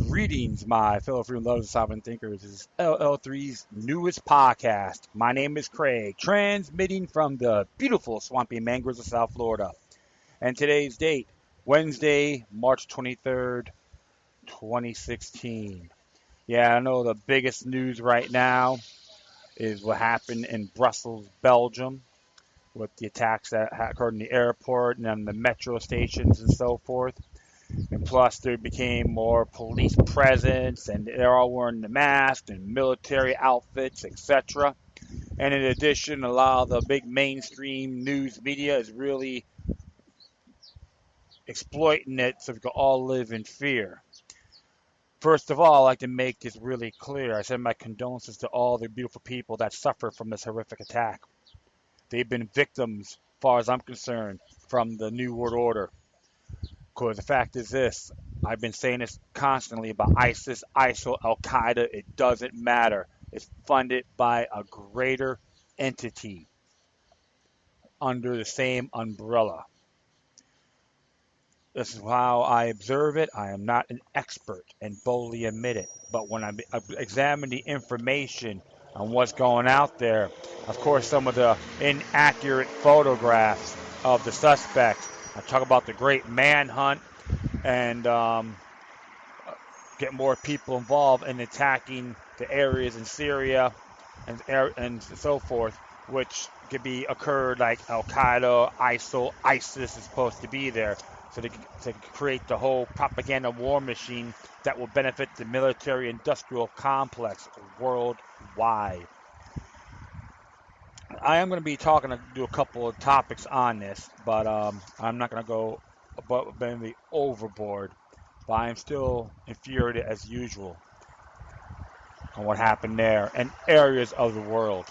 Greetings, my fellow freedom lovers and sovereign thinkers. This is LL3's newest podcast. My name is Craig, transmitting from the beautiful swampy mangroves of South Florida. And today's date, Wednesday, March 23rd, 2016. Yeah, I know the biggest news right now is what happened in Brussels, Belgium, with the attacks that occurred in the airport and on the metro stations and so forth. And plus, there became more police presence, and they're all wearing the masks and military outfits, etc. And in addition, a lot of the big mainstream news media is really exploiting it so we can all live in fear. First of all, I'd like to make this really clear. I send my condolences to all the beautiful people that suffer from this horrific attack. They've been victims, as far as I'm concerned, from the New World Order. Because the fact is this, I've been saying this constantly about ISIS, ISIL, Al-Qaeda. It doesn't matter. It's funded by a greater entity under the same umbrella. This is how I observe it. I am not an expert and boldly admit it. But when I examine the information on what's going out there, of course, some of the inaccurate photographs of the suspects, I talk about the great manhunt and get more people involved in attacking the areas in Syria and so forth, which could be occurred like Al-Qaeda, ISIL, ISIS is supposed to be there. So to create the whole propaganda war machine that will benefit the military-industrial complex worldwide. I am going to be do a couple of topics on this, but I'm not going to go maybe overboard. But I am still infuriated as usual on what happened there and areas of the world.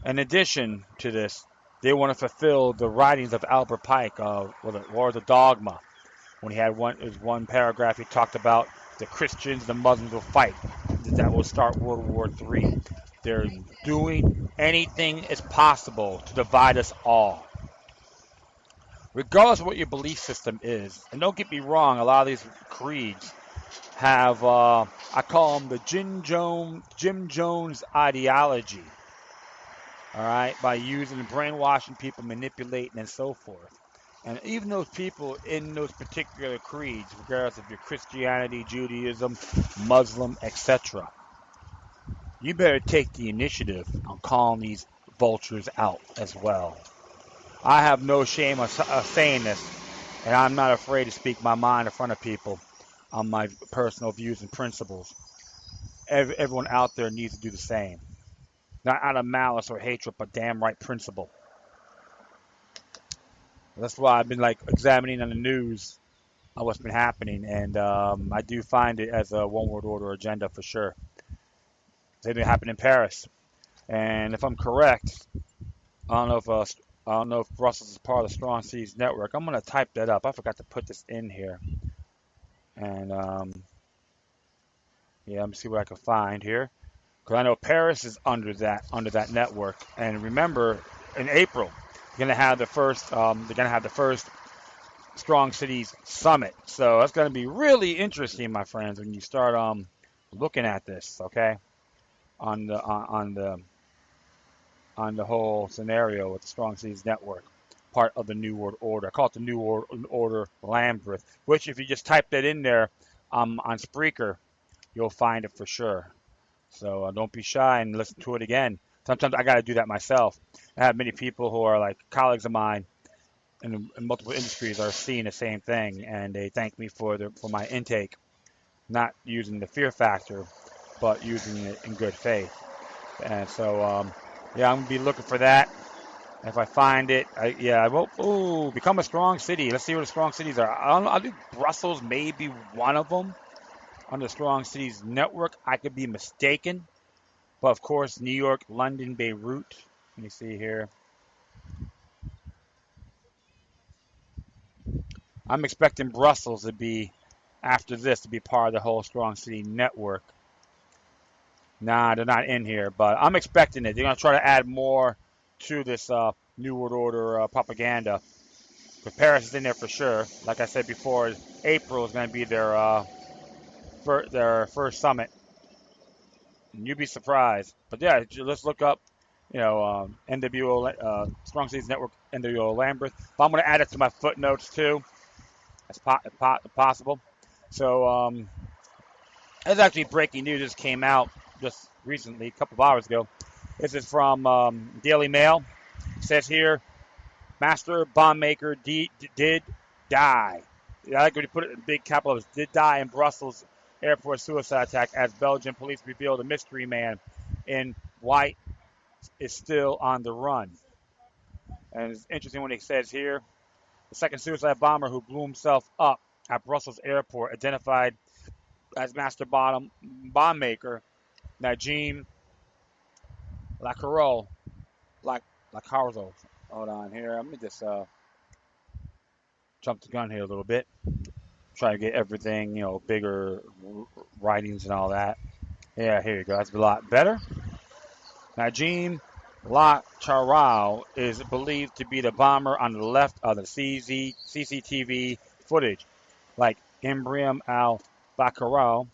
In addition to this, they want to fulfill the writings of Albert Pike, War of the Dogma, when he had one paragraph he talked about the Christians and the Muslims will fight. That will start World War III. They're doing anything as possible to divide us all. Regardless of what your belief system is, and don't get me wrong, a lot of these creeds have, I call them the Jim Jones ideology. All right, by using and brainwashing people, manipulating, and so forth. And even those people in those particular creeds, regardless of your Christianity, Judaism, Muslim, etc., you better take the initiative on calling these vultures out as well. I have no shame of saying this, and I'm not afraid to speak my mind in front of people on my personal views and principles. Everyone out there needs to do the same. Not out of malice or hatred, but damn right principle. That's why I've been examining on the news on what's been happening, and I do find it as a one world order agenda for sure. It happened in Paris, and if I'm correct, I don't know if Brussels is part of the Strong Cities Network. I'm gonna type that up. I forgot to put this in here, and let me see what I can find here. Because I know Paris is under that network, and remember, in April, they're gonna have the first Strong Cities Summit. So that's gonna be really interesting, my friends, when you start looking at this, okay, on the whole scenario with the Strong Cities Network, part of the New World Order. I call it the New World Order Lambeth, which if you just type that in there on Spreaker, you'll find it for sure. So don't be shy and listen to it again. Sometimes I got to do that myself. I have many people who are like colleagues of mine in multiple industries are seeing the same thing, and they thank me for my intake, not using the fear factor, but using it in good faith. And so, I'm going to be looking for that. If I find it, I will become a strong city. Let's see what the strong cities are. I think Brussels may be one of them. On the Strong Cities Network, I could be mistaken, but of course, New York, London, Beirut. Let me see here. I'm expecting Brussels to be, after this, to be part of the whole Strong City Network. Nah, they're not in here, but I'm expecting it. They're going to try to add more to this New World Order propaganda But Paris is in there for sure. Like I said before, April is going to be their first summit. And you'd be surprised. But yeah, let's look up, NWO, Strong Seas Network, NWO Lambeth. But I'm going to add it to my footnotes too, as possible. So there's actually breaking news. Just came out just recently, a couple of hours ago. This is from Daily Mail. It says here, Master Bombmaker did die. I like when you put it in big capitals. Did die in Brussels airport suicide attack as Belgian police revealed a mystery man in white is still on the run. And it's interesting when it says here, the second suicide bomber who blew himself up at Brussels airport, identified as Master Bombmaker Najim Lacarol. Lacarzo. Hold on here. Let me just jump the gun here a little bit. Try to get everything, bigger writings and all that. Yeah, here you go. That's a lot better. Najim Lacarol is believed to be the bomber on the left of the CCTV footage. Like Ibrahim al-Bakarau,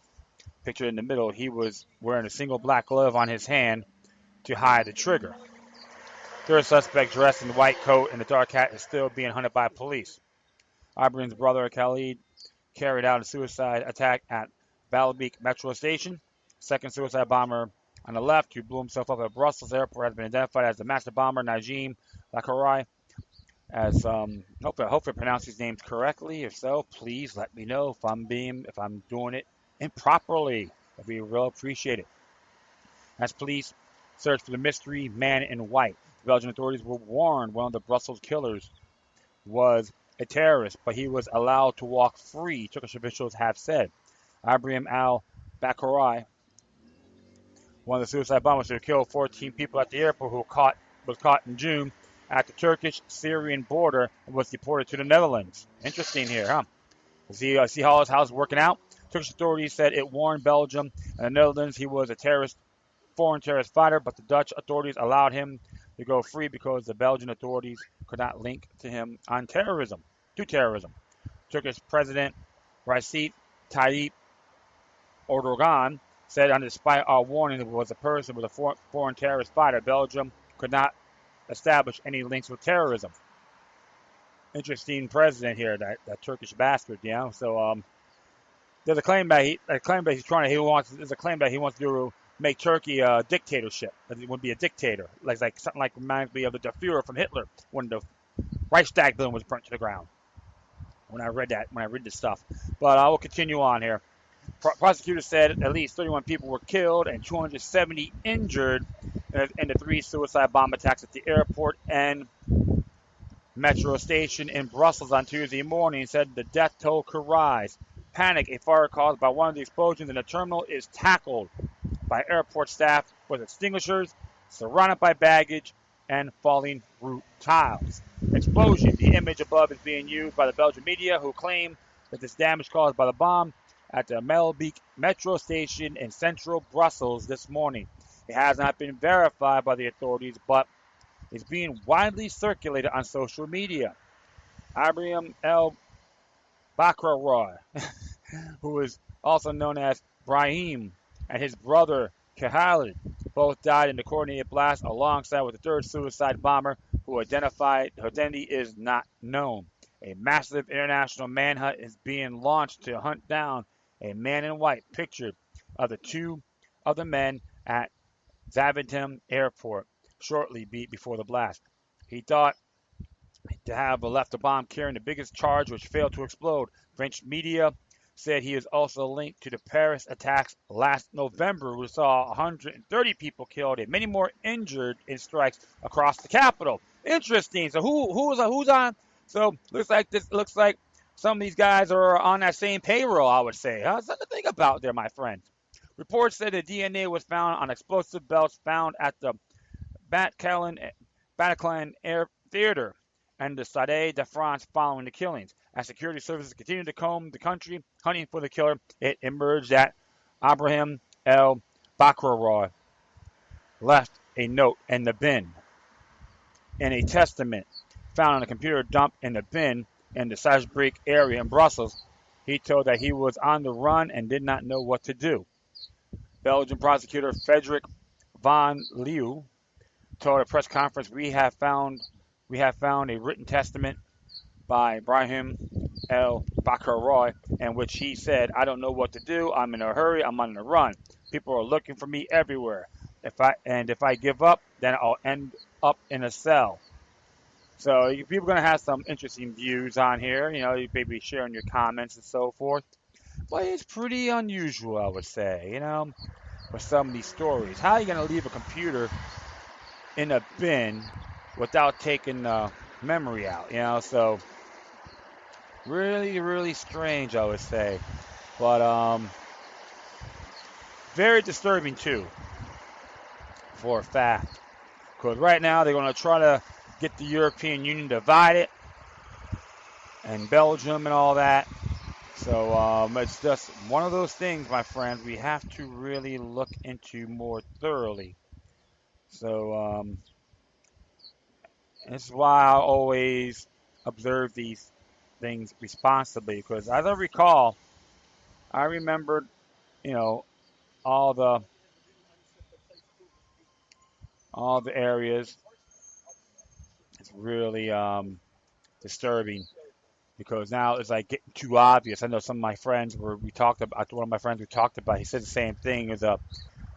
pictured in the middle, he was wearing a single black glove on his hand to hide the trigger. Third suspect, dressed in the white coat and the dark hat, is still being hunted by police. Ibrahim's brother, Khalid, carried out a suicide attack at Baalbeek metro station. Second suicide bomber on the left, who blew himself up at Brussels airport, has been identified as the master bomber, Najim Lacarai. As hopefully I pronounced these names correctly. If so, please let me know if I'm doing it improperly. I'd be real appreciated. As police search for the mystery man in white, the Belgian authorities were warned one of the Brussels killers was a terrorist, but he was allowed to walk free, Turkish officials have said. Ibrahim al-Bakarai, one of the suicide bombers who killed 14 people at the airport, was caught in June at the Turkish-Syrian border and was deported to the Netherlands. Interesting here, huh? See how it's working out? Turkish authorities said it warned Belgium and the Netherlands he was a foreign terrorist fighter, but the Dutch authorities allowed him to go free because the Belgian authorities could not link to him on terrorism. Turkish President Recep Tayyip Erdogan said, despite our warning that it was a person with a foreign terrorist fighter, Belgium could not establish any links with terrorism. Interesting president here, that Turkish bastard, So there's a claim that he wants to make Turkey a dictatorship. That he would be a dictator, like something like reminds me of the Führer from Hitler when the Reichstag building was burnt to the ground. When I read this stuff, but I will continue on here. Prosecutors said at least 31 people were killed and 270 injured in the 3 suicide bomb attacks at the airport and metro station in Brussels on Tuesday morning. Said the death toll could rise. Panic, a fire caused by one of the explosions in the terminal, is tackled by airport staff with extinguishers, surrounded by baggage and falling roof tiles. Explosion. The image above is being used by the Belgian media, who claim that this damage caused by the bomb at the Baalbeek metro station in central Brussels this morning. It has not been verified by the authorities, but is being widely circulated on social media. Ibrahim el-Bakraroy, who is also known as Brahim, and his brother Khalid both died in the coordinated blast alongside with the third suicide bomber, whose identity is not known. A massive international manhunt is being launched to hunt down a man in white pictured of the 2 other men at Zaventem Airport shortly before the blast. He thought to have left a bomb carrying the biggest charge, which failed to explode. French media said he is also linked to the Paris attacks last November, which saw 130 people killed and many more injured in strikes across the capital. Interesting. So who's on? So looks like some of these guys are on that same payroll, I would say. Something to think about there, my friend. Reports said the DNA was found on explosive belts found at the Bataclan Air Theater and the Stade de France following the killings. As security services continued to comb the country hunting for the killer, it emerged that Ibrahim el-Bakraroy left a note in the bin. In a testament found on a computer dump in a bin in the Saarbrück area in Brussels. He told that he was on the run and did not know what to do. Belgian prosecutor Frederik van Leeuw told a press conference, we have found a written testament by Brahim El Bakaroy in which he said, I don't know what to do. I'm in a hurry. I'm on the run. People are looking for me everywhere. If I give up, then I'll end up in a cell. So people are going to have some interesting views on here. You maybe sharing your comments and so forth. But it's pretty unusual, I would say, with some of these stories. How are you going to leave a computer in a bin without taking the memory out? So really, really strange, I would say. But very disturbing, too, for a fact. Because right now they're going to try to get the European Union divided and Belgium and all that. So it's just one of those things, my friends, we have to really look into more thoroughly. So this is why I always observe these things responsibly. Because as I recall, I remembered, all the areas. It's really disturbing because now it's like getting too obvious. I know some of my friends we talked about. One of my friends we talked about. He said the same thing as a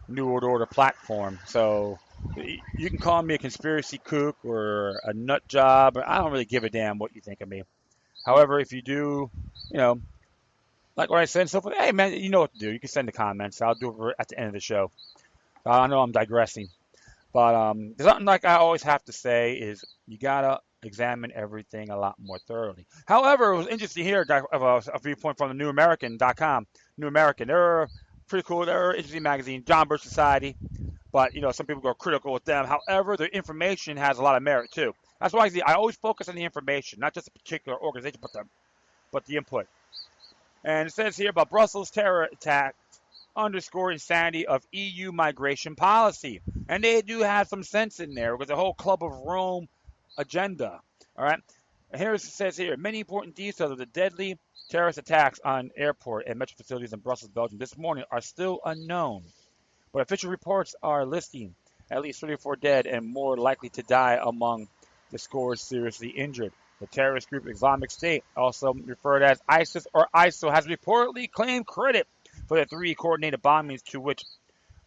New World Order platform. So you can call me a conspiracy kook or a nut job. I don't really give a damn what you think of me. However, if you do, like what I said and so forth, hey man, you know what to do. You can send the comments. I'll do it at the end of the show. I know I'm digressing. But something like I always have to say is you gotta examine everything a lot more thoroughly. However, it was interesting here of a viewpoint from the NewAmerican.com. New American, they're pretty cool. They're an interesting magazine. John Birch Society, but some people go critical with them. However, their information has a lot of merit too. That's why I always focus on the information, not just a particular organization, but the input. And it says here about Brussels terror attack underscore insanity of EU migration policy. And they do have some sense in there because the whole Club of Rome agenda. All right. And here it says here, many important details of the deadly terrorist attacks on airport and metro facilities in Brussels, Belgium this morning are still unknown. But official reports are listing at least 34 dead and more likely to die among the scores seriously injured. The terrorist group Islamic State, also referred as ISIS or ISIL, has reportedly claimed credit for the 3 coordinated bombings to which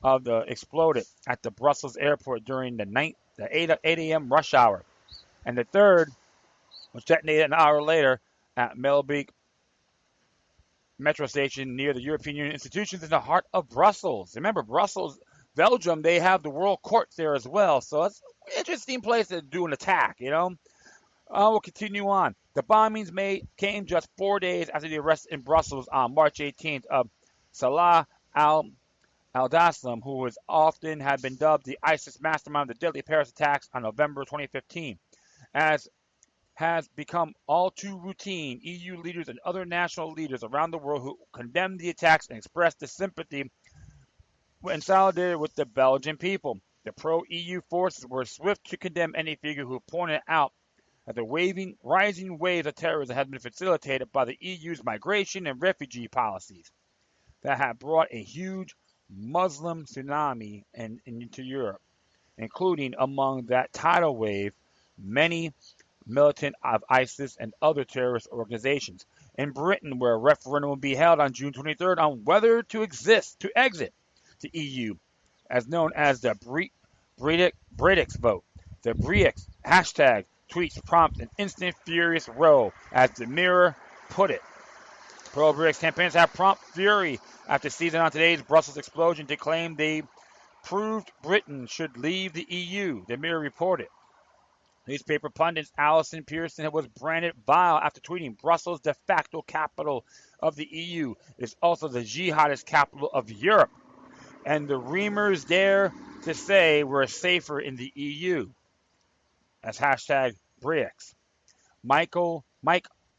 exploded at the Brussels airport during the 8 a.m. rush hour. And the third was detonated an hour later at Melbeek metro station near the European Union institutions in the heart of Brussels. Remember, Brussels, Belgium, they have the Royal Court there as well. So it's an interesting place to do an attack, We'll continue on. The bombings came just 4 days after the arrest in Brussels on March 18th of Salah al-Daslam, who has often had been dubbed the ISIS mastermind of the deadly Paris attacks on November 2015. As has become all too routine, EU leaders and other national leaders around the world who condemned the attacks and expressed their sympathy in solidarity with the Belgian people. The pro-EU forces were swift to condemn any figure who pointed out that the rising waves of terrorism had been facilitated by the EU's migration and refugee policies that have brought a huge Muslim tsunami into Europe, including among that tidal wave many militant of ISIS and other terrorist organizations. In Britain, where a referendum will be held on June 23rd on whether to exit the EU, as known as the Brexit vote. The Brexit hashtag tweets prompt an instant furious row, as the Mirror put it. Pro-Brexit campaigns have prompt fury after seizing on today's Brussels explosion to claim they proved Britain should leave the EU, the Mirror reported. Newspaper pundit Alison Pearson was branded vile after tweeting, Brussels, de facto capital of the EU, is also the jihadist capital of Europe. And the Reamers dare to say we're safer in the EU. That's hashtag Brexit. Mike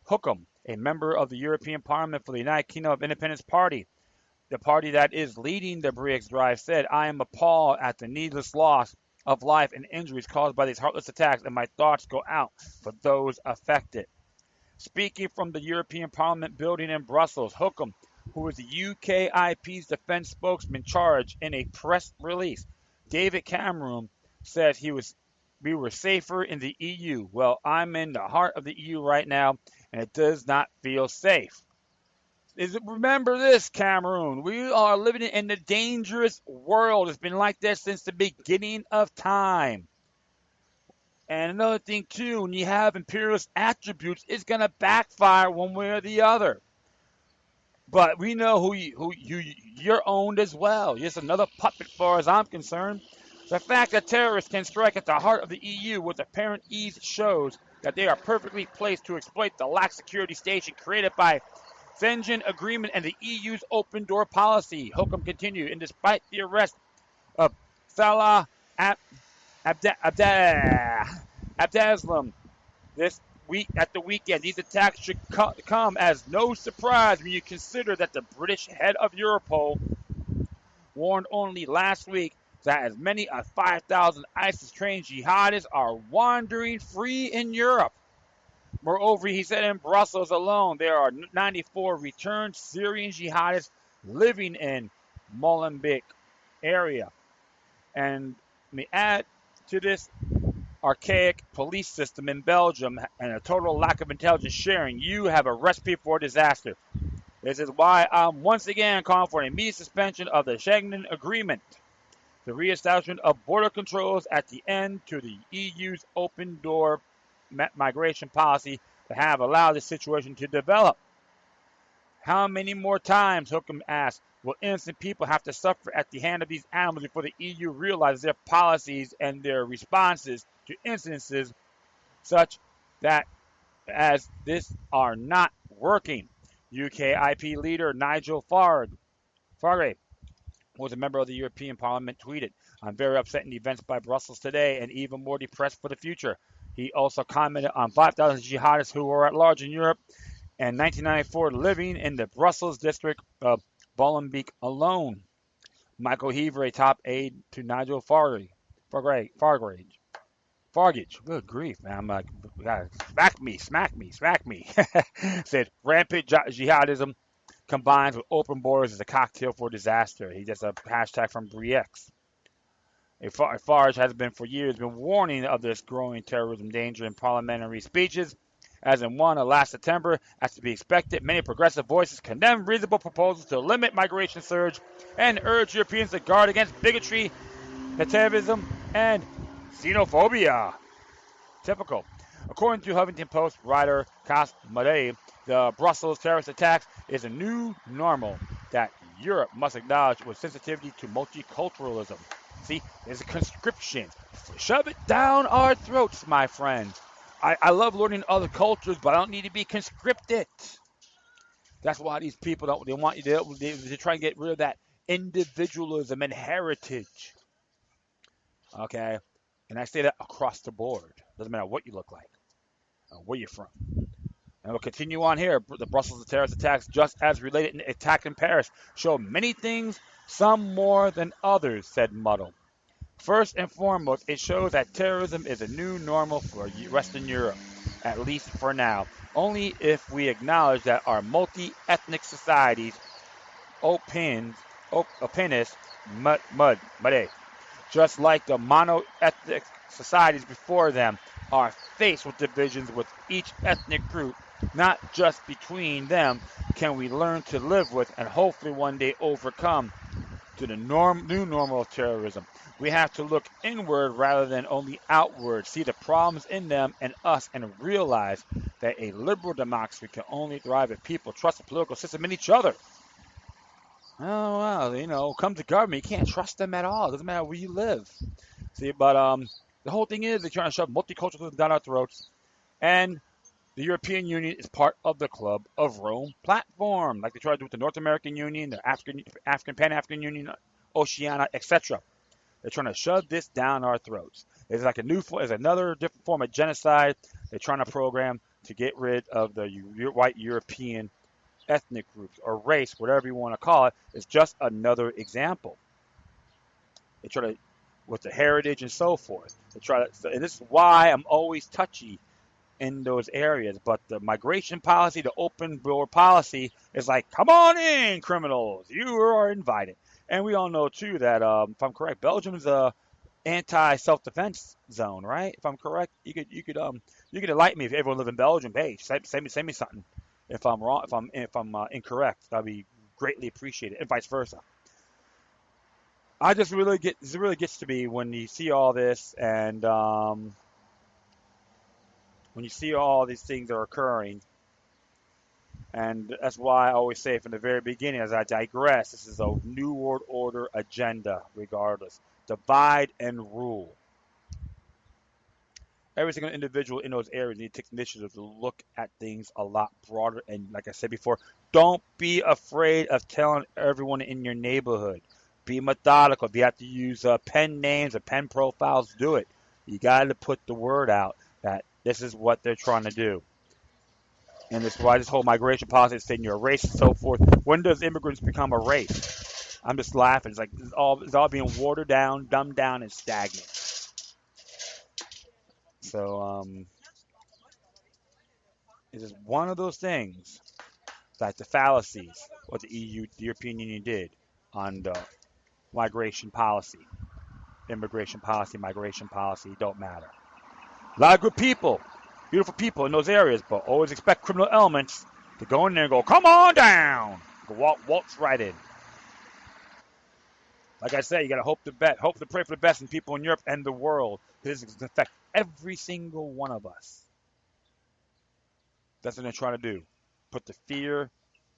Hookham, a member of the European Parliament for the United Kingdom of Independence Party, the party that is leading the Brexit drive, said, I am appalled at the needless loss of life and injuries caused by these heartless attacks, and my thoughts go out for those affected. Speaking from the European Parliament building in Brussels, Hookham, who is the UKIP's defence spokesman, charged in a press release. David Cameron said we were safer in the EU. Well, I'm in the heart of the EU right now, and it does not feel safe. Remember this, Cameroon. We are living in a dangerous world. It's been like this since the beginning of time. And another thing, too, when you have imperialist attributes, it's going to backfire one way or the other. But we know who you're owned as well. You're just another puppet, as far as I'm concerned. The fact that terrorists can strike at the heart of the EU with apparent ease shows that they are perfectly placed to exploit the lax security station created by Schengen Agreement and the EU's open door policy. Hookham continued, and despite the arrest of Salah Abdeslam this week at the weekend, these attacks should come as no surprise when you consider that the British head of Europol warned only last week that as many as 5,000 ISIS-trained jihadists are wandering free in Europe. Moreover, he said in Brussels alone, there are 94 returned Syrian jihadists living in Molenbeek area. And let me add to this archaic police system in Belgium and a total lack of intelligence sharing, you have a recipe for disaster. This is why I'm once again calling for an immediate suspension of the Schengen Agreement, the reestablishment of border controls at the end to the EU's open door migration policy that have allowed this situation to develop. How many more times, Hookham asked, will innocent people have to suffer at the hand of these animals before the EU realizes their policies and their responses to incidences such that as this are not working? UKIP leader Nigel Farage, who was a member of the European Parliament, tweeted, I'm very upset in the events by Brussels today and even more depressed for the future. He also commented on 5,000 jihadists who were at large in Europe and 1994 living in the Brussels district of Molenbeek alone. Michael Heaver, a top aide to Nigel Farage. Good grief, man. I'm like, smack me. Said rampant jihadism combined with open borders is a cocktail for disaster. He just a hashtag from Briex. Farage has been for years been warning of this growing terrorism danger in parliamentary speeches. As in one last September, as to be expected, many progressive voices condemned reasonable proposals to limit migration surge and urge Europeans to guard against bigotry, nativism, and xenophobia. Typical. According to Huffington Post writer Cas Madej, the Brussels terrorist attacks is a new normal that Europe must acknowledge with sensitivity to multiculturalism. See, there's a conscription. Shove it down our throats, my friends. I love learning other cultures, but I don't need to be conscripted. That's why these people they want you to try and get rid of that individualism and heritage. Okay? And I say that across the board. Doesn't matter what you look like, where you're from. And we'll continue on here. The Brussels terrorist attacks, just as related in attack in Paris, show many things, some more than others, said Muddle. First and foremost, it shows that terrorism is a new normal for Western Europe, at least for now. Only if we acknowledge that our multi-ethnic societies, opinist, just like the mono-ethnic societies before them, are faced with divisions with each ethnic group, not just between them, can we learn to live with and hopefully one day overcome to the new normal of terrorism. We have to look inward rather than only outward, see the problems in them and us, and realize that a liberal democracy can only thrive if people trust the political system and each other. Oh, well, come to government, you can't trust them at all. It doesn't matter where you live. See, but the whole thing is they're trying to shove multiculturalism down our throats, and the European Union is part of the Club of Rome platform, like they tried to do with the North American Union, the African Pan-African Union, Oceania, etc. They're trying to shove this down our throats. It's like another different form of genocide they're trying to program to get rid of the white European ethnic groups or race, whatever you want to call it. It's just another example. They try to with the heritage and so forth. To try to, and this is why I'm always touchy in those areas. But the migration policy, the open door policy, is like, come on in, criminals, you are invited. And we all know too that, if I'm correct, Belgium's a anti-self-defense zone, right? If I'm correct, you could enlighten me if everyone live in Belgium. Hey, send me something if I'm wrong, if I'm incorrect. That'd be greatly appreciated, and vice versa. It really gets to me when you see all this, and when you see all these things that are occurring. And that's why I always say from the very beginning, as I digress, this is a New World Order agenda, regardless. Divide and rule. Every single individual in those areas need to take initiative to look at things a lot broader. And like I said before, don't be afraid of telling everyone in your neighborhood. Be methodical. If you have to use pen names or pen profiles, do it. You got to put the word out that this is what they're trying to do. And that's why this whole migration policy is saying you're a race and so forth. When does immigrants become a race? I'm just laughing. It's like it's all being watered down, dumbed down, and stagnant. So it is one of those things that the fallacies what the EU, the European Union did on the migration policy, immigration policy, migration policy, don't matter. A lot of good people, beautiful people in those areas, but always expect criminal elements to go in there and go, come on down. Go waltz right in. Like I said, you got to hope to pray for the best in people in Europe and the world. This is going to affect every single one of us. That's what they're trying to do. Put the fear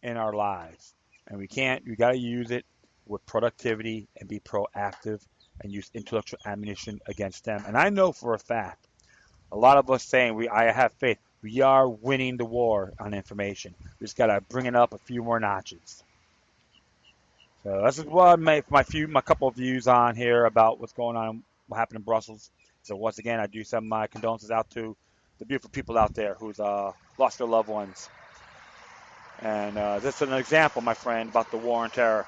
in our lives. And we got to use it with productivity and be proactive and use intellectual ammunition against them. And I know for a fact, a lot of us saying I have faith. We are winning the war on information. We just got to bring it up a few more notches. So this is what my couple of views on here about what's going on, what happened in Brussels. So once again, I do send my condolences out to the beautiful people out there who's lost their loved ones. And this is an example, my friend, about the war on terror.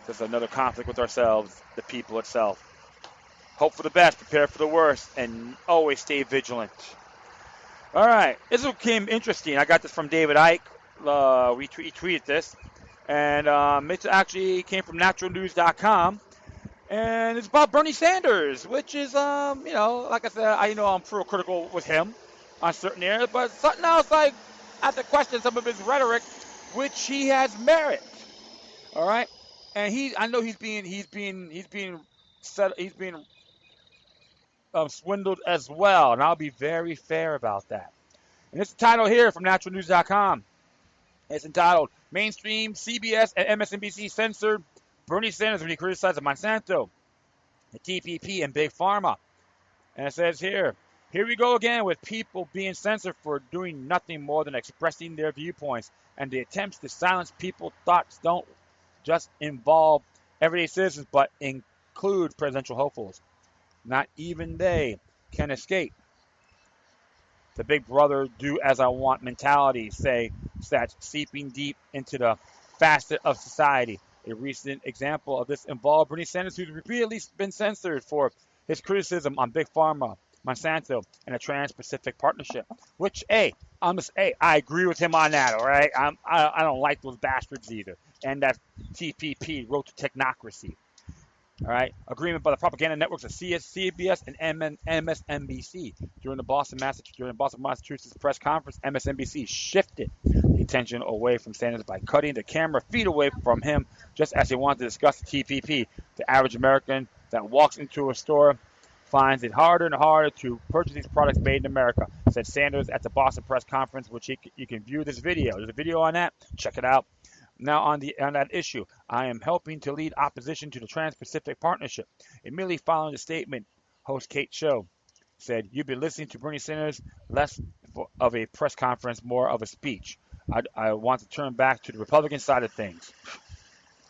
This is another conflict with ourselves, the people itself. Hope for the best, prepare for the worst, and always stay vigilant. All right, this became interesting. I got this from David Icke. He tweeted this. And it actually came from naturalnews.com. And it's about Bernie Sanders, which is, like I said, I'm critical with him on certain areas, but something else, like, I have to question some of his rhetoric, which he has merit. All right, and I know he's being swindled as well, and I'll be very fair about that. And it's the title here from naturalnews.com. It's entitled, Mainstream CBS and MSNBC censored Bernie Sanders when he criticized Monsanto, the TPP and Big Pharma. And it says here we go again with people being censored for doing nothing more than expressing their viewpoints. And the attempts to silence people's thoughts don't just involve everyday citizens, but include presidential hopefuls. Not even they can escape the big brother do as I want mentality, that's seeping deep into the facet of society. A recent example of this involved Bernie Sanders, who's repeatedly been censored for his criticism on Big Pharma, Monsanto, and the Trans-Pacific Partnership. Which, I agree with him on that. All right, I don't like those bastards either. And that TPP, Road to Technocracy. All right, agreement by the propaganda networks of CBS and MSNBC. During the Boston, Massachusetts press conference, MSNBC shifted the attention away from Sanders by cutting the camera feet away from him just as he wanted to discuss the TPP. The average American that walks into a store finds it harder and harder to purchase these products made in America, said Sanders at the Boston press conference, which you can view this video. There's a video on that. Check it out. Now on that issue, I am helping to lead opposition to the Trans-Pacific Partnership. Immediately following the statement, host Kate Show said, "You've been listening to Bernie Sanders, less of a press conference, more of a speech. I want to turn back to the Republican side of things."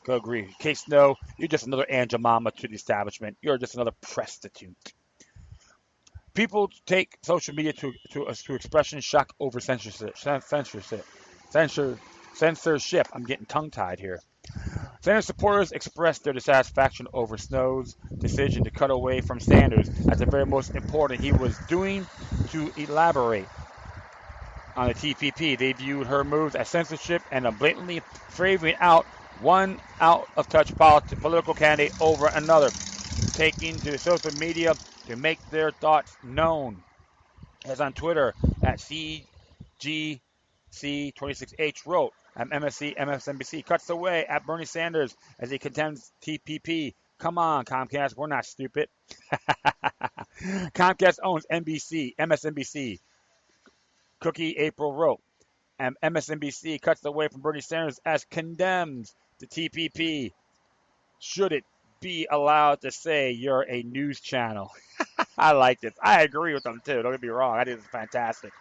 Go agree. Kate Snow, you're just another Aunt Jemima to the establishment. You're just another prostitute. People take social media to expression shock over censorship. I'm getting tongue-tied here. Sanders supporters expressed their dissatisfaction over Snow's decision to cut away from Sanders as the very most important he was doing to elaborate on the TPP. They viewed her moves as censorship and a blatantly favoring out one out-of-touch political candidate over another, taking to social media to make their thoughts known. As on Twitter, at CGC26H wrote, MSNBC cuts away at Bernie Sanders as he contends TPP. Come on, Comcast, we're not stupid. Comcast owns MSNBC. Cookie April wrote, and MSNBC cuts away from Bernie Sanders as condemns the TPP. Should it be allowed to say you're a news channel? I like this. I agree with them too. Don't get me wrong. I think it's fantastic.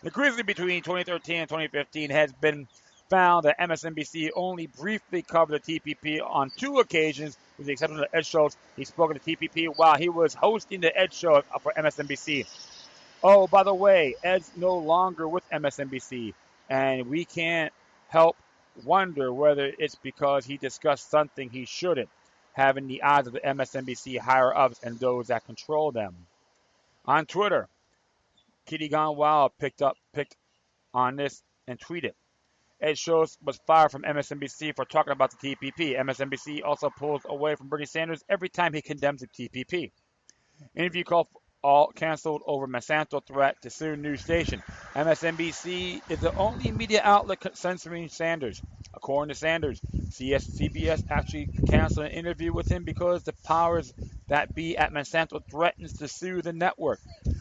The grizzly between 2013 and 2015 has been found that MSNBC only briefly covered the TPP on 2 occasions, with the exception of Ed Schultz. He spoke of the TPP while he was hosting the Ed Show for MSNBC. Oh, by the way, Ed's no longer with MSNBC, and we can't help wonder whether it's because he discussed something he shouldn't, having the eyes of the MSNBC higher-ups and those that control them. On Twitter, Kitty Gone Wild picked on this and tweeted, Ed Schultz was fired from MSNBC for talking about the TPP. MSNBC also pulls away from Bernie Sanders every time he condemns the TPP. Interview call all canceled over Monsanto threat to sue news station. MSNBC is the only media outlet censoring Sanders. According to Sanders, CBS actually canceled an interview with him because the powers that be at Monsanto threatens to sue the network.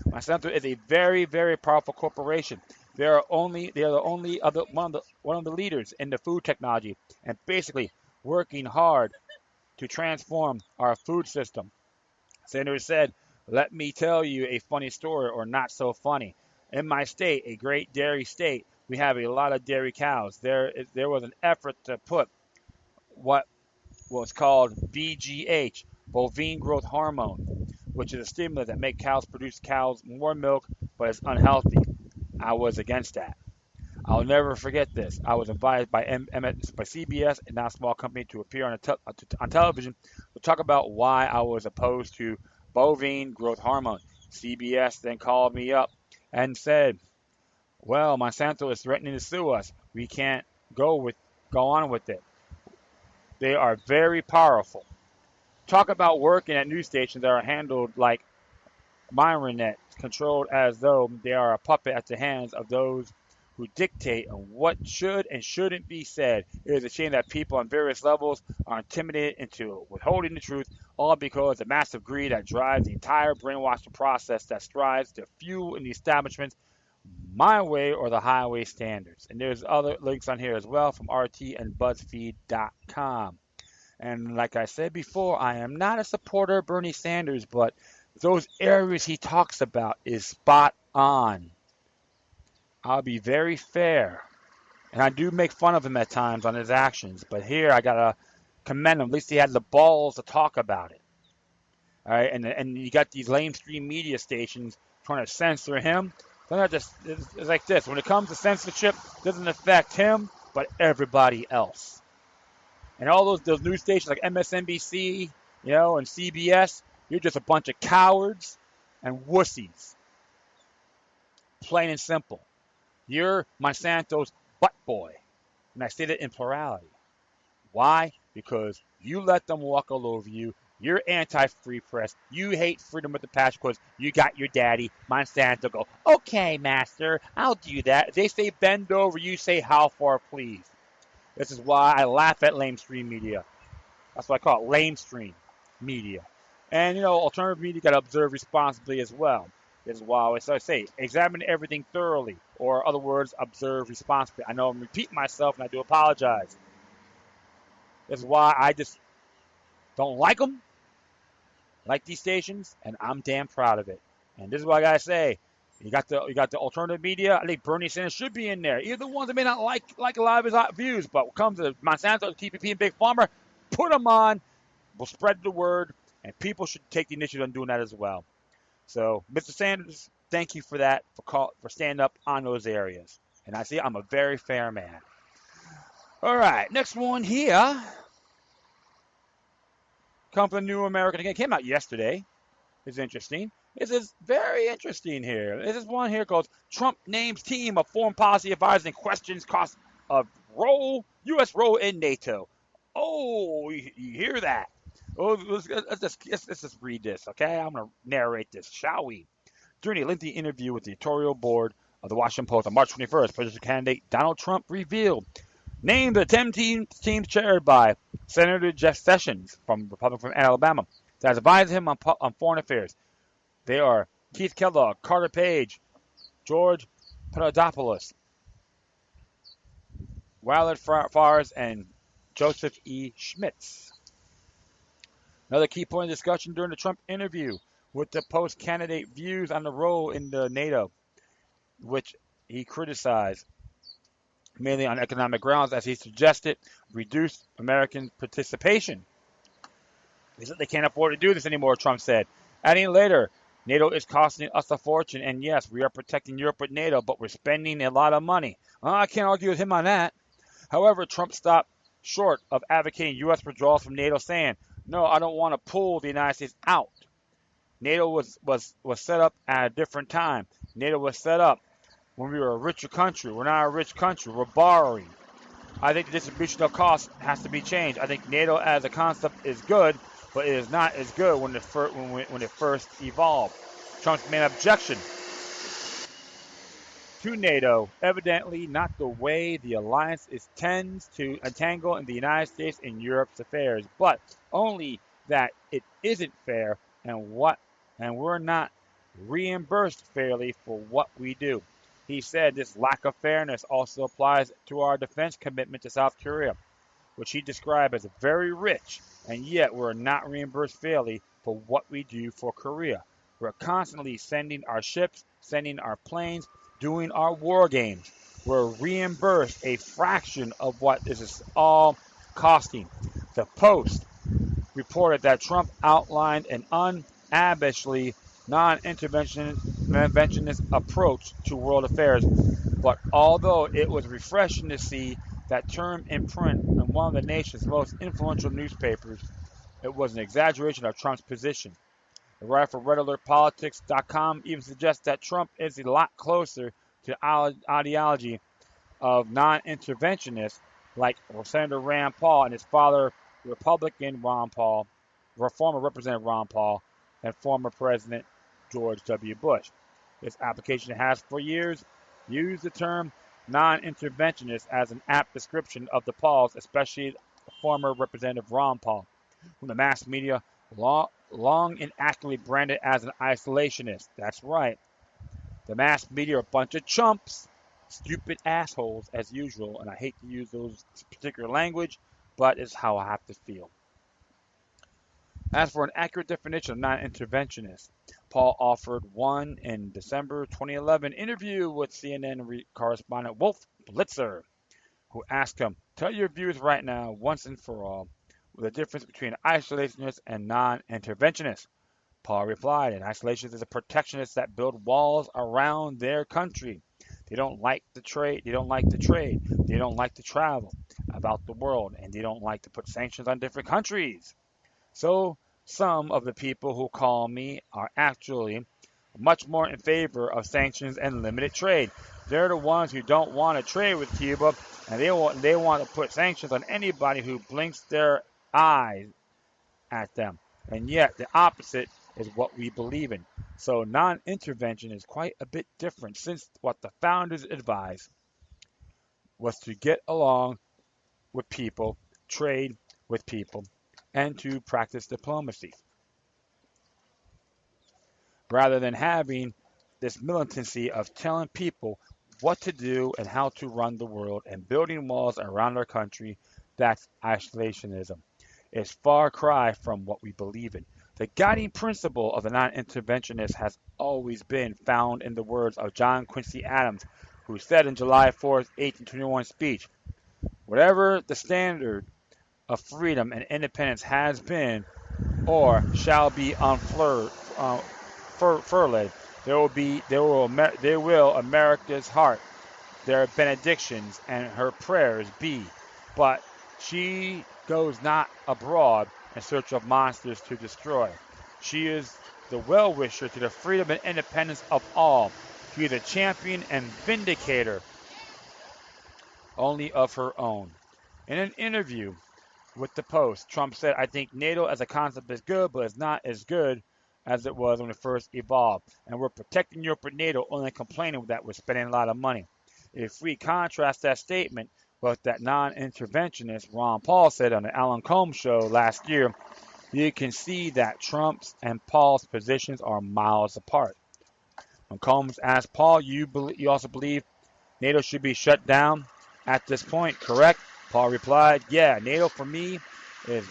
Monsanto is a very, very powerful corporation. They are the only other one of the leaders in the food technology and basically working hard to transform our food system. Sanders said, let me tell you a funny story, or not so funny. In my state, a great dairy state, we have a lot of dairy cows. There was an effort to put what was called BGH, bovine growth hormone, which is a stimulant that makes cows produce more milk, but it's unhealthy. I was against that. I'll never forget this. I was invited by CBS, a now small company, to appear on television to talk about why I was opposed to bovine growth hormone. CBS then called me up and said, well, Monsanto is threatening to sue us. We can't go on with it. They are very powerful. Talk about working at news stations that are handled like marionettes, controlled as though they are a puppet at the hands of those who dictate on what should and shouldn't be said. It is a shame that people on various levels are intimidated into withholding the truth, all because of the massive greed that drives the entire brainwashing process that strives to fuel in the establishments my way or the highway standards. And there's other links on here as well from RT and BuzzFeed.com. And like I said before, I am not a supporter of Bernie Sanders, but those areas he talks about is spot on. I'll be very fair. And I do make fun of him at times on his actions, but here I gotta commend him. At least he had the balls to talk about it. All right, and you got these lamestream media stations trying to censor him. It's like this. When it comes to censorship, it doesn't affect him, but everybody else. And all those news stations like MSNBC, and CBS, you're just a bunch of cowards and wussies. Plain and simple. You're Monsanto's butt boy. And I say that in plurality. Why? Because you let them walk all over you. You're anti-free press. You hate freedom of the patch because you got your daddy, Monsanto, go, okay, master, I'll do that. If they say bend over, you say how far, please. This is why I laugh at lamestream media. That's what I call it, lamestream media. And, alternative media got to observe responsibly as well. This is why I say, examine everything thoroughly, or other words, observe responsibly. I know I'm repeating myself, and I do apologize. This is why I just don't like them, like these stations, and I'm damn proud of it. And this is what I gotta say. You got the alternative media. I think Bernie Sanders should be in there. Either ones that may not like a lot of his views, but when it comes to Monsanto, TPP, and Big Pharma, put them on. We'll spread the word, and people should take the initiative on doing that as well. So, Mr. Sanders, thank you for that, for standing up on those areas. And I see I'm a very fair man. All right, next one here. come from the New American. Again, it came out yesterday. It's interesting. This is very interesting here. This is one here called Trump names team of foreign policy advisors and questions cost of U.S. role in NATO. Oh, you hear that? Oh, let's just read this, okay? I'm going to narrate this, shall we? During a lengthy interview with the editorial board of the Washington Post on March 21st, presidential candidate Donald Trump revealed named the 10 teams chaired by Senator Jeff Sessions from Republican from Alabama that has advised him on foreign affairs. They are Keith Kellogg, Carter Page, George Papadopoulos, Willard Fars, and Joseph E. Schmitz. Another key point of discussion during the Trump interview with the Post candidate views on the role in the NATO, which he criticized mainly on economic grounds, as he suggested reduced American participation. He said they can't afford to do this anymore, Trump said. Adding later, NATO is costing us a fortune, and yes, we are protecting Europe with NATO, but we're spending a lot of money. I can't argue with him on that. However, Trump stopped short of advocating U.S. withdrawal from NATO, saying, no, I don't want to pull the United States out. NATO was set up at a different time. NATO was set up when we were a richer country. We're not a rich country. We're borrowing. I think the distribution of costs has to be changed. I think NATO as a concept is good, but it is not as good when it first evolved. Trump's main objection to NATO, evidently not the way the alliance tends to entangle in the United States and Europe's affairs, but only that it isn't fair and we're not reimbursed fairly for what we do. He said this lack of fairness also applies to our defense commitment to South Korea, which he described as very rich, and yet we're not reimbursed fairly for what we do for Korea. We're constantly sending our ships, sending our planes, doing our war games. We're reimbursed a fraction of what this is all costing. The Post reported that Trump outlined an unambiguously non-interventionist approach to world affairs, but although it was refreshing to see that term in print in one of the nation's most influential newspapers, it was an exaggeration of Trump's position. The writer for RedAlertPolitics.com even suggests that Trump is a lot closer to ideology of non-interventionists like Senator Rand Paul and his father, Republican Ron Paul, or former Representative Ron Paul, and former President George W. Bush. This application has for years used the term non-interventionist as an apt description of the Pauls, especially former Representative Ron Paul, whom the mass media long and accurately branded as an isolationist. That's right. The mass media are a bunch of chumps, stupid assholes as usual, and I hate to use those particular language, but it's how I have to feel. As for an accurate definition of non-interventionist, Paul offered one in December 2011 interview with CNN correspondent Wolf Blitzer, who asked him, tell your viewers right now, once and for all, the difference between isolationist and non-interventionist. Paul replied, an isolationist is a protectionist that build walls around their country. They don't like the trade. They don't like to trade. They don't like to travel about the world, and they don't like to put sanctions on different countries. So some of the people who call me are actually much more in favor of sanctions and limited trade. They're the ones who don't want to trade with Cuba, and they want to put sanctions on anybody who blinks their eyes at them. And yet the opposite is what we believe in. So non-intervention is quite a bit different, since what the founders advised was to get along with people, trade with people, and to practice diplomacy, rather than having this militancy of telling people what to do and how to run the world and building walls around our country. That's isolationism. It's far cry from what we believe in. The guiding principle of the non-interventionist has always been found in the words of John Quincy Adams, who said in July 4th, 1821 speech, whatever the standard of freedom and independence has been or shall be unfurled, there will America's heart, their benedictions and her prayers be, but she goes not abroad in search of monsters to destroy. She is the well-wisher to the freedom and independence of all. She is a champion and vindicator only of her own. In an interview with the Post, Trump said, I think NATO as a concept is good, but it's not as good as it was when it first evolved. And we're protecting Europe with NATO, only complaining that we're spending a lot of money. If we contrast that statement with that non-interventionist Ron Paul said on the Alan Colmes show last year, you can see that Trump's and Paul's positions are miles apart. When Colmes asked Paul, you also believe NATO should be shut down at this point, correct? Paul replied, yeah, NATO for me is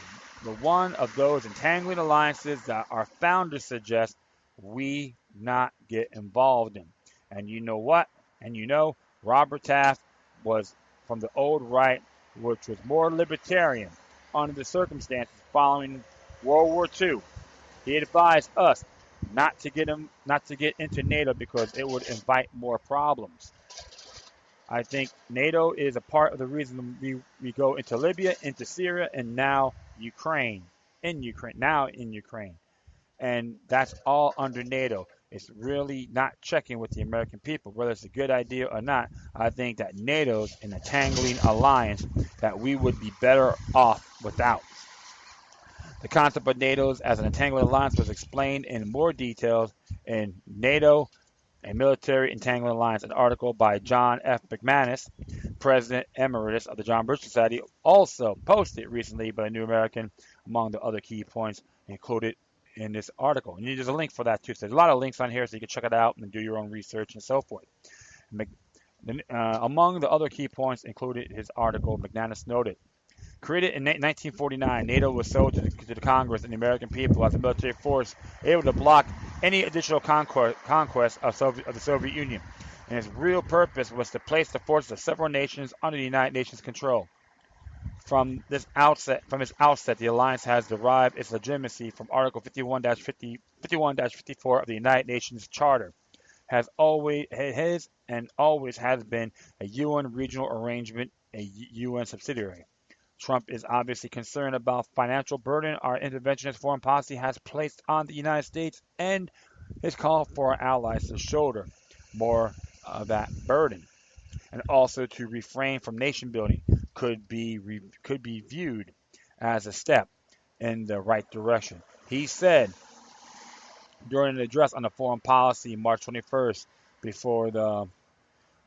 the one of those entangling alliances that our founders suggest we not get involved in. And you know what? And you know, Robert Taft was from the old right, which was more libertarian under the circumstances following World War II. He advised us not to get into NATO because it would invite more problems. I think NATO is a part of the reason we go into Libya, into Syria, and now Ukraine. In Ukraine. And that's all under NATO. It's really not checking with the American people, whether it's a good idea or not. I think that NATO's an entangling alliance that we would be better off without. The concept of NATO as an entangling alliance was explained in more details in NATO, a Military Entangling Alliance, an article by John F. McManus, President Emeritus of the John Birch Society, also posted recently by New American, among the other key points included in this article. And there's a link for that too. So there's a lot of links on here so you can check it out and do your own research and so forth. Among the other key points included his article, McManus noted, created in 1949, NATO was sold to the Congress and the American people as a military force able to block any additional conquest of the Soviet Union. And its real purpose was to place the forces of several nations under the United Nations control. From its outset, the alliance has derived its legitimacy from Article 51-54 of the United Nations Charter. Has always been a UN regional arrangement, a UN subsidiary. Trump is obviously concerned about financial burden our interventionist foreign policy has placed on the United States, and his call for our allies to shoulder more of that burden, and also to refrain from nation building could be viewed as a step in the right direction. He said during an address on the foreign policy March 21st before the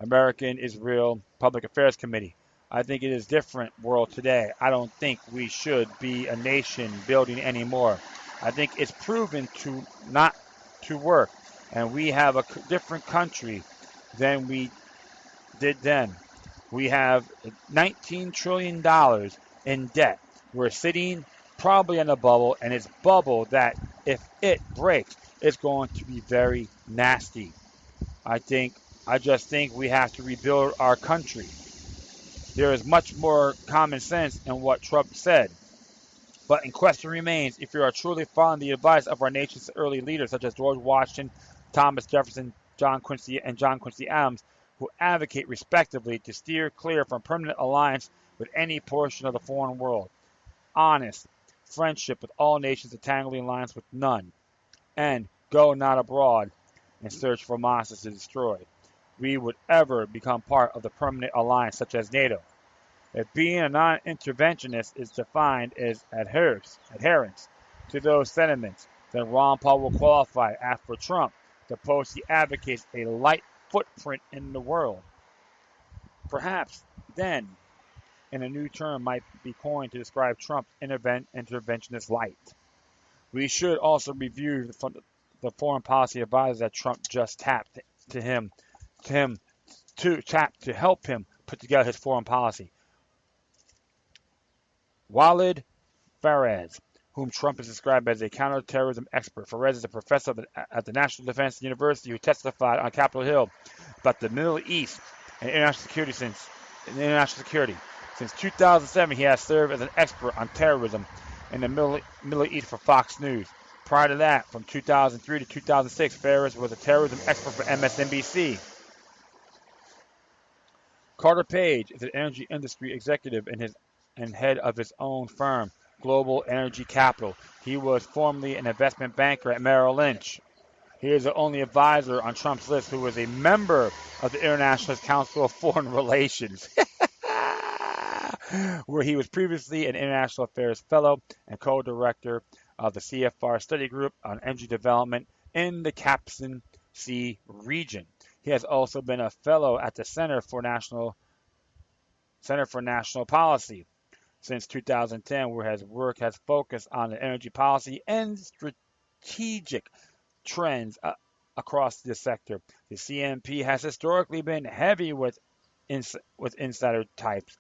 American-Israel Public Affairs Committee, I think it is a different world today. I don't think we should be a nation building anymore. I think it's proven to not to work, and we have a different country than we did then. We have $19 trillion in debt. We're sitting probably in a bubble, and it's bubble that if it breaks, it's going to be very nasty. I just think we have to rebuild our country. There is much more common sense in what Trump said. But in question remains, if you are truly following the advice of our nation's early leaders, such as George Washington, Thomas Jefferson, John Quincy Adams, who advocate respectively to steer clear from permanent alliance with any portion of the foreign world, honest friendship with all nations, entangling alliance with none, and go not abroad and search for monsters to destroy, we would ever become part of the permanent alliance such as NATO. If being a non-interventionist is defined as adherence to those sentiments, then Ron Paul will qualify. As for Trump, the Post, he advocates a light footprint in the world. Perhaps then, and a new term might be coined to describe Trump's interventionist light. We should also review the foreign policy advisor that Trump just tapped to help him put together his foreign policy. Walid Fares, whom Trump has described as a counterterrorism expert. Fares is a professor at the National Defense University who testified on Capitol Hill about the Middle East and international security. Since 2007, he has served as an expert on terrorism in the Middle East for Fox News. Prior to that, from 2003 to 2006, Fares was a terrorism expert for MSNBC. Carter Page is an energy industry executive and head of his own firm, global energy capital. He was formerly an investment banker at Merrill Lynch. He is the only advisor on Trump's list who was a member of the International Council of Foreign Relations, where he was previously an International Affairs Fellow and co-director of the CFR Study Group on Energy Development in the Caspian Sea region. He has also been a fellow at the Center for National Policy since 2010, where his work has focused on the energy policy and strategic trends across the sector. The CNP has historically been heavy with insider types,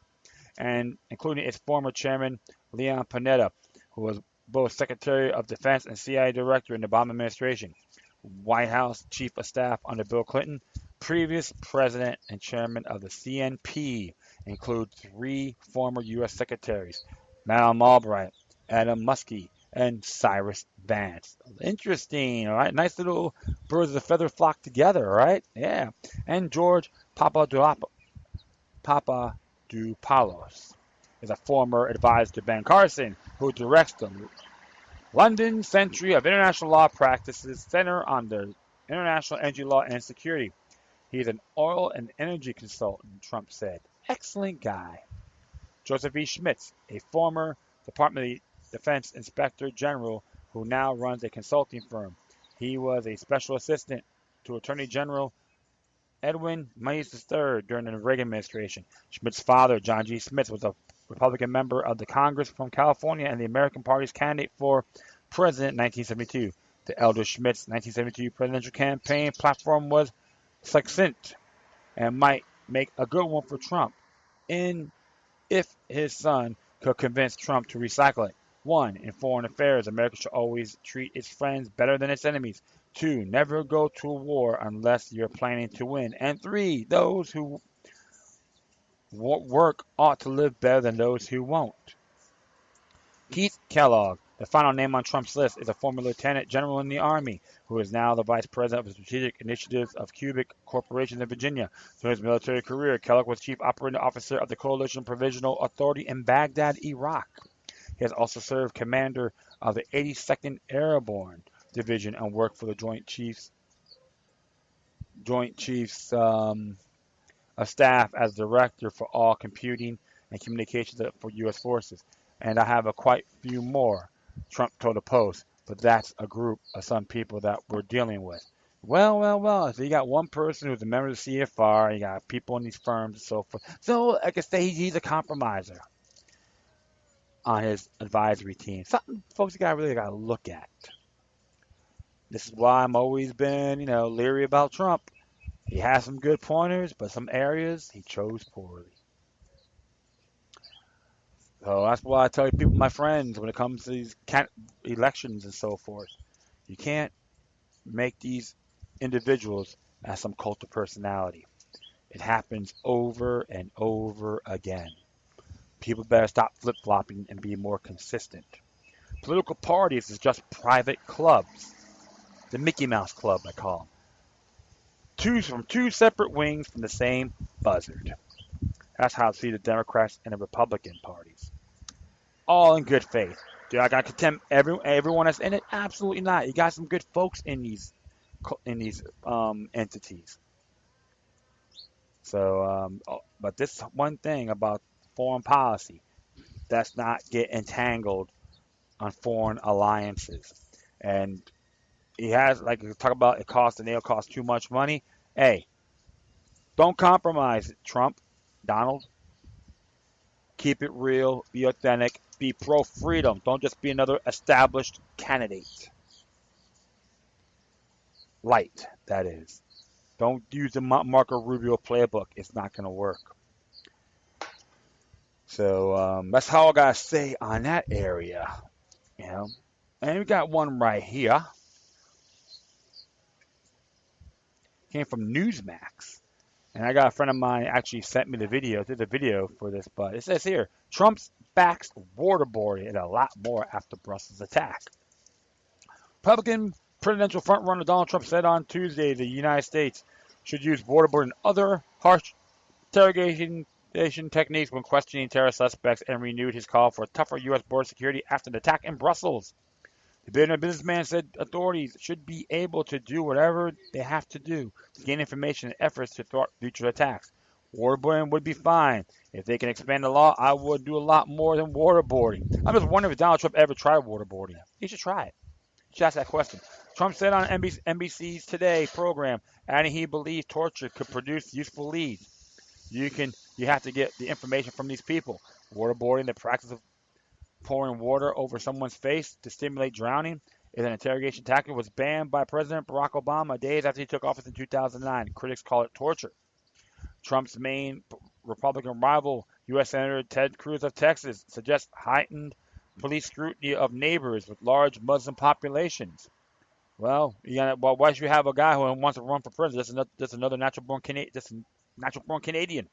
and including its former chairman, Leon Panetta, who was both Secretary of Defense and CIA Director in the Obama administration, White House Chief of Staff under Bill Clinton. Previous president and chairman of the CNP include 3 former U.S. secretaries, Madeleine Albright, Adam Muskie, and Cyrus Vance. Interesting, all right? Nice little birds of a feather flock together, all right? Yeah. And George Papadopoulos is a former advisor to Ben Carson, who directs the London Centre of International Law Practices Center on the International Energy Law and Security. He's an oil and energy consultant, Trump said. Excellent guy. Joseph E. Schmitz, a former Department of Defense Inspector General who now runs a consulting firm. He was a special assistant to Attorney General Edwin Mays III during the Reagan administration. Schmidt's father, John G. Schmitz, was a Republican member of the Congress from California and the American Party's candidate for president in 1972. The elder Schmidt's 1972 presidential campaign platform was succinct and might make a good one for Trump if his son could convince Trump to recycle it. 1. In foreign affairs, America should always treat its friends better than its enemies. 2. Never go to war unless you're planning to win. And 3. Those who work ought to live better than those who won't. Keith Kellogg, the final name on Trump's list, is a former lieutenant general in the Army, who is now the vice president of strategic initiatives of Cubic Corporation in Virginia. During his military career, Kellogg was chief operating officer of the Coalition Provisional Authority in Baghdad, Iraq. He has also served commander of the 82nd Airborne Division and worked for the Joint Chiefs of Staff as director for all computing and communications for U.S. forces. And I have quite a few more, Trump told the Post, but that's a group of some people that we're dealing with. Well. So you got one person who's a member of the CFR, you got people in these firms and so forth. So like I say, he's a compromiser on his advisory team. Something folks really got to look at. This is why I'm always been, leery about Trump. He has some good pointers, but some areas he chose poorly. So that's why I tell people, my friends, when it comes to these elections and so forth, you can't make these individuals as some cult of personality. It happens over and over again. People better stop flip-flopping and be more consistent. Political parties is just private clubs. The Mickey Mouse Club, I call them. From two separate wings from the same buzzard. That's how I see the Democrats and the Republican parties. All in good faith. Do I got to condemn everyone that's in it? Absolutely not. You got some good folks in these entities. So, but this one thing about foreign policy, let's not get entangled on foreign alliances. And he has, like, talk about the NATO costs too much money. Hey, don't compromise, Trump, Donald. Keep it real, be authentic, be pro-freedom. Don't just be another established candidate. Light, that is. Don't use the Marco Rubio playbook. It's not going to work. So that's how I got to say on that area. And we got one right here. Came from Newsmax. And I got a friend of mine actually sent me the video. Did the video for this, but it says here, Trump backs waterboarding and a lot more after Brussels attack. Republican presidential frontrunner Donald Trump said on Tuesday the United States should use waterboarding and other harsh interrogation intimidation techniques when questioning terror suspects and renewed his call for tougher U.S. border security after an attack in Brussels. The billionaire businessman said authorities should be able to do whatever they have to do to gain information and efforts to thwart future attacks. Waterboarding would be fine. If they can expand the law, I would do a lot more than waterboarding. I'm just wondering if Donald Trump ever tried waterboarding. He should try it. You should ask that question. Trump said on NBC's Today program, adding he believes torture could produce useful leads. You have to get the information from these people. Waterboarding, the practice of pouring water over someone's face to stimulate drowning, is an interrogation tactic, was banned by President Barack Obama days after he took office in 2009. Critics call it torture. Trump's main Republican rival, U.S. Senator Ted Cruz of Texas, suggests heightened police scrutiny of neighbors with large Muslim populations. Well, why should you have a guy who wants to run for president? That's another natural-born Canadian.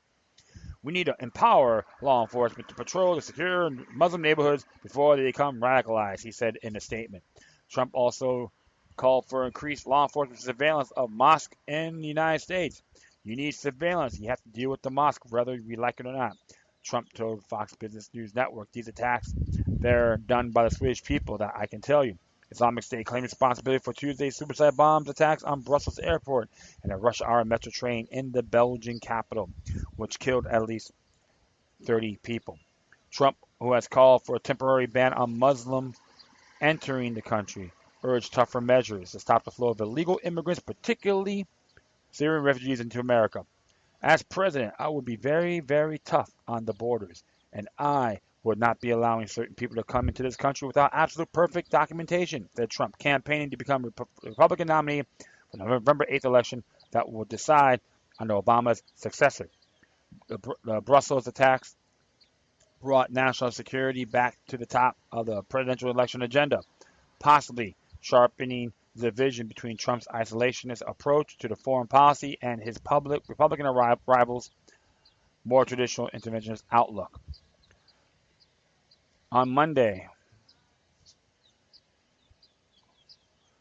We need to empower law enforcement to patrol the secure Muslim neighborhoods before they become radicalized, he said in a statement. Trump also called for increased law enforcement surveillance of mosques in the United States. You need surveillance. You have to deal with the mosque, whether we like it or not. Trump told Fox Business News Network these attacks, they're done by the Swedish people, that I can tell you. Islamic State claimed responsibility for Tuesday's suicide bombs attacks on Brussels airport and a rush hour metro train in the Belgian capital, which killed at least 30 people. Trump, who has called for a temporary ban on Muslims entering the country, urged tougher measures to stop the flow of illegal immigrants, particularly Syrian refugees, into America. As president, I would be very, very tough on the borders, and I would not be allowing certain people to come into this country without absolute perfect documentation, said Trump, campaigning to become Republican nominee for the November 8th election that will decide on Obama's successor. The Brussels attacks brought national security back to the top of the presidential election agenda, possibly sharpening the division between Trump's isolationist approach to the foreign policy and his Republican rivals' more traditional interventionist outlook. On Monday,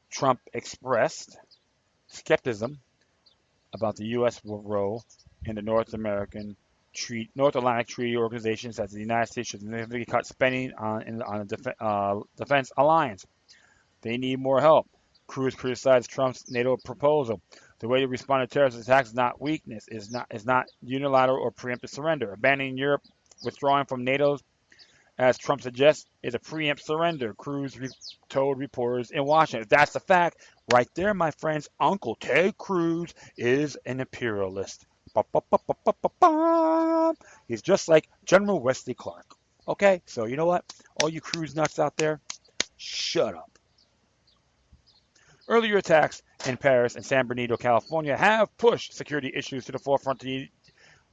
Trump expressed skepticism about the U.S. role in the North Atlantic Treaty Organization, says the United States should significantly cut spending on the defense alliance. They need more help. Cruz criticized Trump's NATO proposal. The way to respond to terrorist attacks is not weakness, is not unilateral or preemptive surrender. Abandoning Europe, withdrawing from NATO, as Trump suggests, is a preempt surrender, Cruz told reporters in Washington. If that's the fact, right there, my friends, Uncle Ted Cruz is an imperialist. He's just like General Wesley Clark. Okay, so you know what? All you Cruz nuts out there, shut up. Earlier attacks in Paris and San Bernardino, California, have pushed security issues to the forefront of the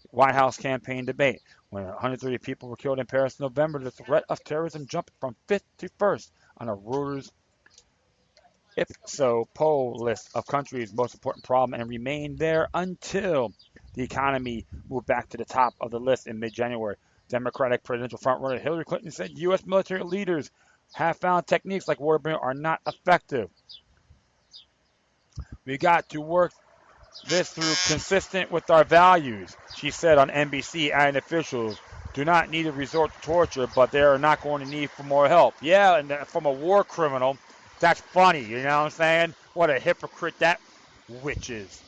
White House campaign debate. When 130 people were killed in Paris in November, the threat of terrorism jumped from 5th to 1st on a Reuters Ipsos poll list of countries' most important problem, and remained there until the economy moved back to the top of the list in mid-January. Democratic presidential frontrunner Hillary Clinton said U.S. military leaders have found techniques like waterboarding are not effective. We got to work this through consistent with our values, she said on NBC, and officials do not need to resort to torture, but they are not going to need for more help. Yeah, and from a war criminal, that's funny, you know what I'm saying? What a hypocrite that witch is.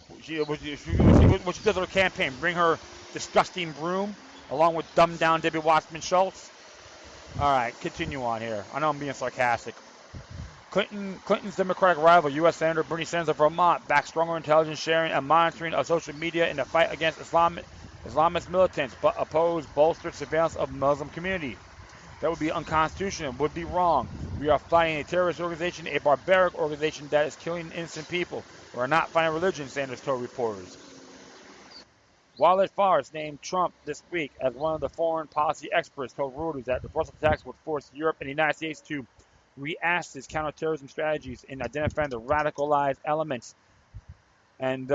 What she does with her campaign, bring her disgusting broom along with dumbed down Debbie Wasserman Schultz. All right, continue on here. I know I'm being sarcastic. Clinton's Democratic rival, U.S. Senator Bernie Sanders of Vermont, backed stronger intelligence sharing and monitoring of social media in the fight against Islamist militants, but opposed bolstered surveillance of Muslim communities. That would be unconstitutional, would be wrong. We are fighting a terrorist organization, a barbaric organization that is killing innocent people. We are not fighting religion, Sanders told reporters. Walid Fars named Trump this week as one of the foreign policy experts, told Reuters that the Brussels attacks would force Europe and the United States to re-ask its counterterrorism strategies in identifying the radicalized elements and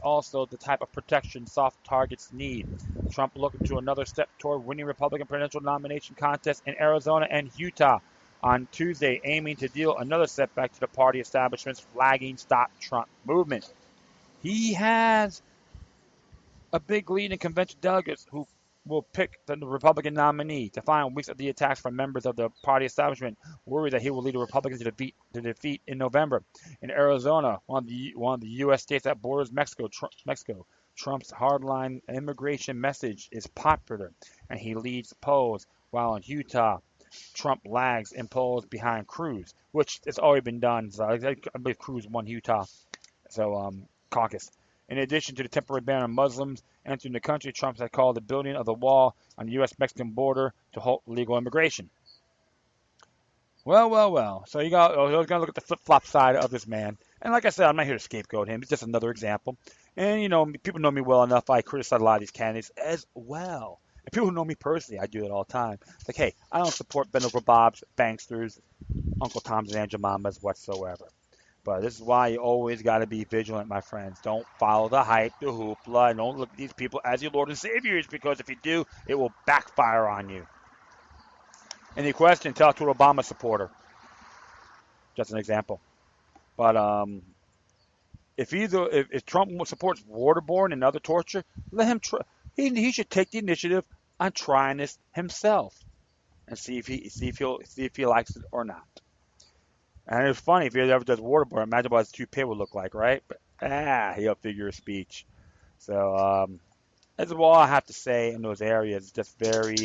also the type of protection soft targets need. Trump looked to another step toward winning Republican presidential nomination contests in Arizona and Utah on Tuesday, aiming to deal another setback to the party establishment's flagging Stop Trump movement. He has a big lead in convention delegates who will pick the Republican nominee. To find weeks of the attacks from members of the party establishment worry that he will lead the Republicans to defeat in November. In Arizona, one of the U.S. states that borders Mexico, Trump's hardline immigration message is popular, and he leads polls. While in Utah, Trump lags in polls behind Cruz, which has already been done. So I believe Cruz won Utah, caucus. In addition to the temporary ban on Muslims entering the country, Trump has called the building of the wall on the U.S.-Mexican border to halt legal immigration. Well. So I was going to look at the flip-flop side of this man. And like I said, I'm not here to scapegoat him. It's just another example. And, people know me well enough. I criticize a lot of these candidates as well. And people who know me personally, I do it all the time. It's like, hey, I don't support Ben Uncle Bob's, banksters, Uncle Tom's, and Aunt Jemima's whatsoever. But this is why you always got to be vigilant, my friends. Don't follow the hype, the hoopla, and don't look at these people as your Lord and Saviors, because if you do, it will backfire on you. Any question, tell it to an Obama supporter. Just an example. But if Trump supports waterboarding and other torture, let him try. He should take the initiative on trying this himself and see if he likes it or not. And it's funny, if he ever does waterboard, imagine what his toupee would look like, right? But he'll figure of speech. So that's all I have to say in those areas. It's just very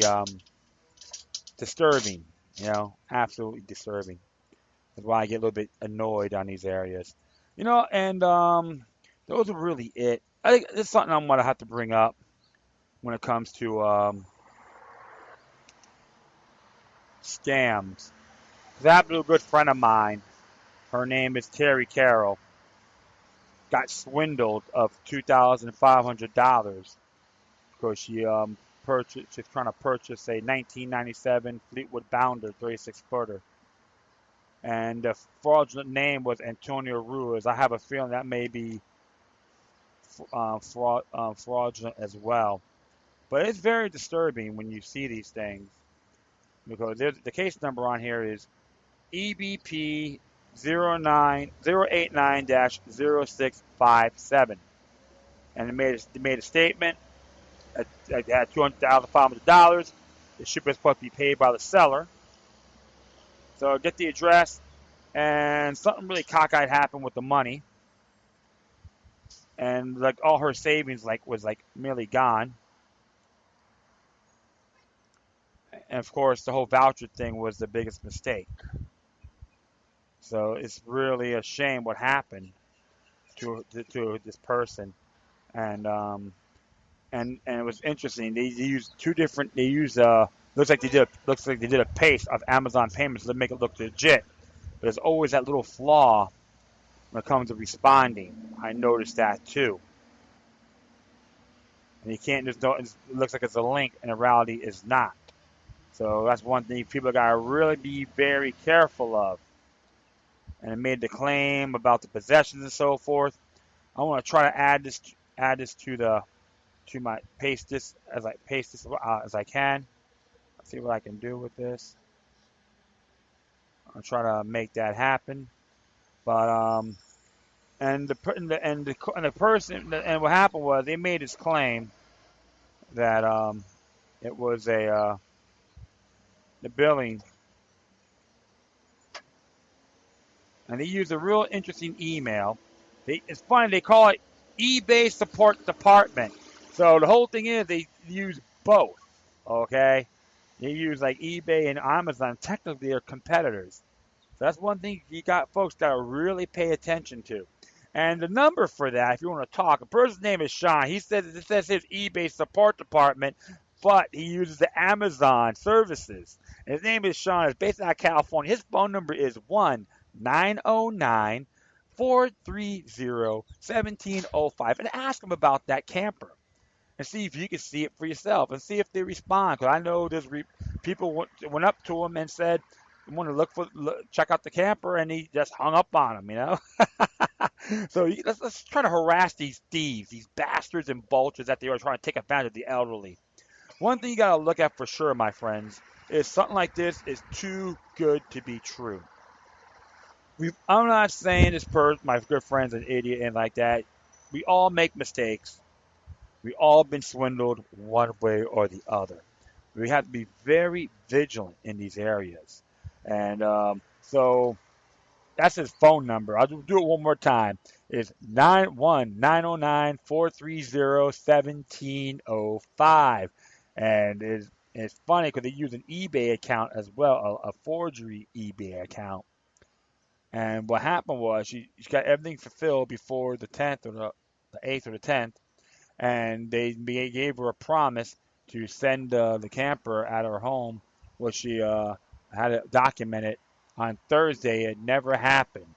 disturbing, absolutely disturbing. That's why I get a little bit annoyed on these areas. And those are really it. I think it's something I'm going to have to bring up when it comes to scams. Because I have a good friend of mine. Her name is Terry Carroll. Got swindled of $2,500 because she's trying to purchase a 1997 Fleetwood Bounder 36-footer. And the fraudulent name was Antonio Ruiz. I have a feeling that may be fraudulent as well. But it's very disturbing when you see these things, because the case number on here is EBP 089-0657. And they made a statement. It had $200,500. The ship was supposed to be paid by the seller. So get the address, and something really cockeyed happened with the money, and like all her savings was merely gone. And of course, the whole voucher thing was the biggest mistake. So it's really a shame what happened to this person, and it was interesting. They used two different. They used looks like they did a paste of Amazon payments to make it look legit. But there's always that little flaw when it comes to responding. I noticed that too. And you can't just know it looks like it's a link, and in reality is not. So that's one thing people gotta really be very careful of. And it made the claim about the possessions and so forth. I want to try to add this to my paste this as I can. Let's see what I can do with this. I'll try to make that happen. But and the person, and what happened was they made this claim that it was the billing, and they used a real interesting email. It's funny, they call it eBay support department. So the whole thing is they use both. Okay, they use like eBay and Amazon. Technically, they're competitors. So that's one thing folks got to really pay attention to. And the number for that, if you want to talk, a person's name is Sham. He says it says his eBay support department, but he uses the Amazon services. And his name is Sham. He's based out of California. His phone number is 1-909-430-1705. And ask him about that camper. And see if you can see it for yourself. And see if they respond. Because I know there's people went up to him and said, I want to check out the camper, and he just hung up on him, So let's try to harass these thieves, these bastards and vultures that they are trying to take advantage of the elderly. One thing you got to look at for sure, my friends, is something like this is too good to be true. I'm not saying my good friend's an idiot and like that. We all make mistakes. We all been swindled one way or the other. We have to be very vigilant in these areas. And so that's his phone number. I'll do it one more time. It's 91909 430 1705. And it's funny because they use an eBay account as well, a forgery eBay account. And what happened was she got everything fulfilled before the 10th or the 8th or the 10th, and they gave her a promise to send the camper out of her home, which she had it documented on Thursday. It never happened.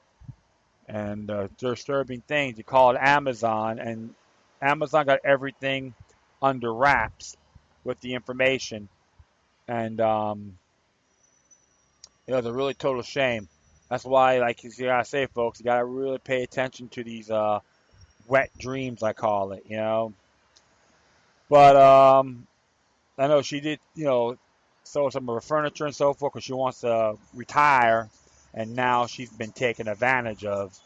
And disturbing things, you called Amazon, and Amazon got everything under wraps with the information. And it was a really total shame. That's why, like you gotta say, folks, you gotta really pay attention to these wet dreams, I call it, you know. But I know she did, sold some of her furniture and so forth because she wants to retire, and now she's been taken advantage of.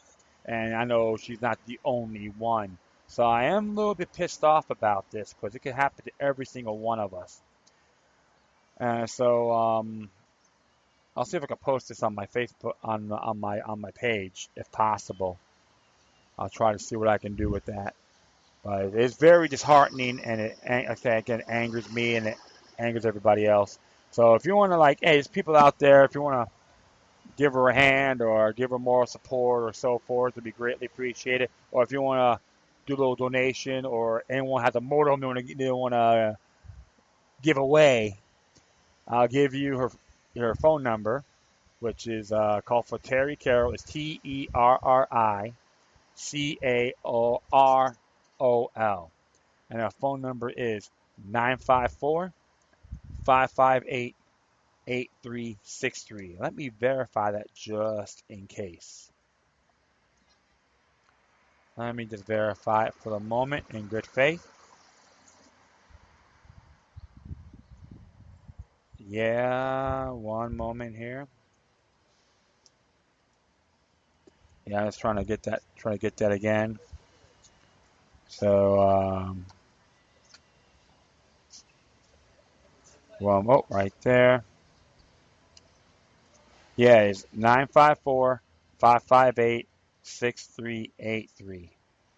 And I know she's not the only one. So I am a little bit pissed off about this because it could happen to every single one of us. And so I'll see if I can post this on my Facebook on my page if possible. I'll try to see what I can do with that. But it's very disheartening, and I say again, it angers me and it angers everybody else. So if you want to, like, hey, there's people out there. If you want to give her a hand or give her moral support or so forth, it'd be greatly appreciated. Or if you want to do a little donation, or anyone has a motorhome they want to give away, I'll give you her phone number, which is call for Terry Carroll. It's TerriCarol. And our phone number is 954-558-8363. Let me verify that just in case. Let me just verify it for the moment in good faith. Yeah, one moment here. Yeah, I was trying to get that again. So, right there. Yeah, it's 954-558-6383.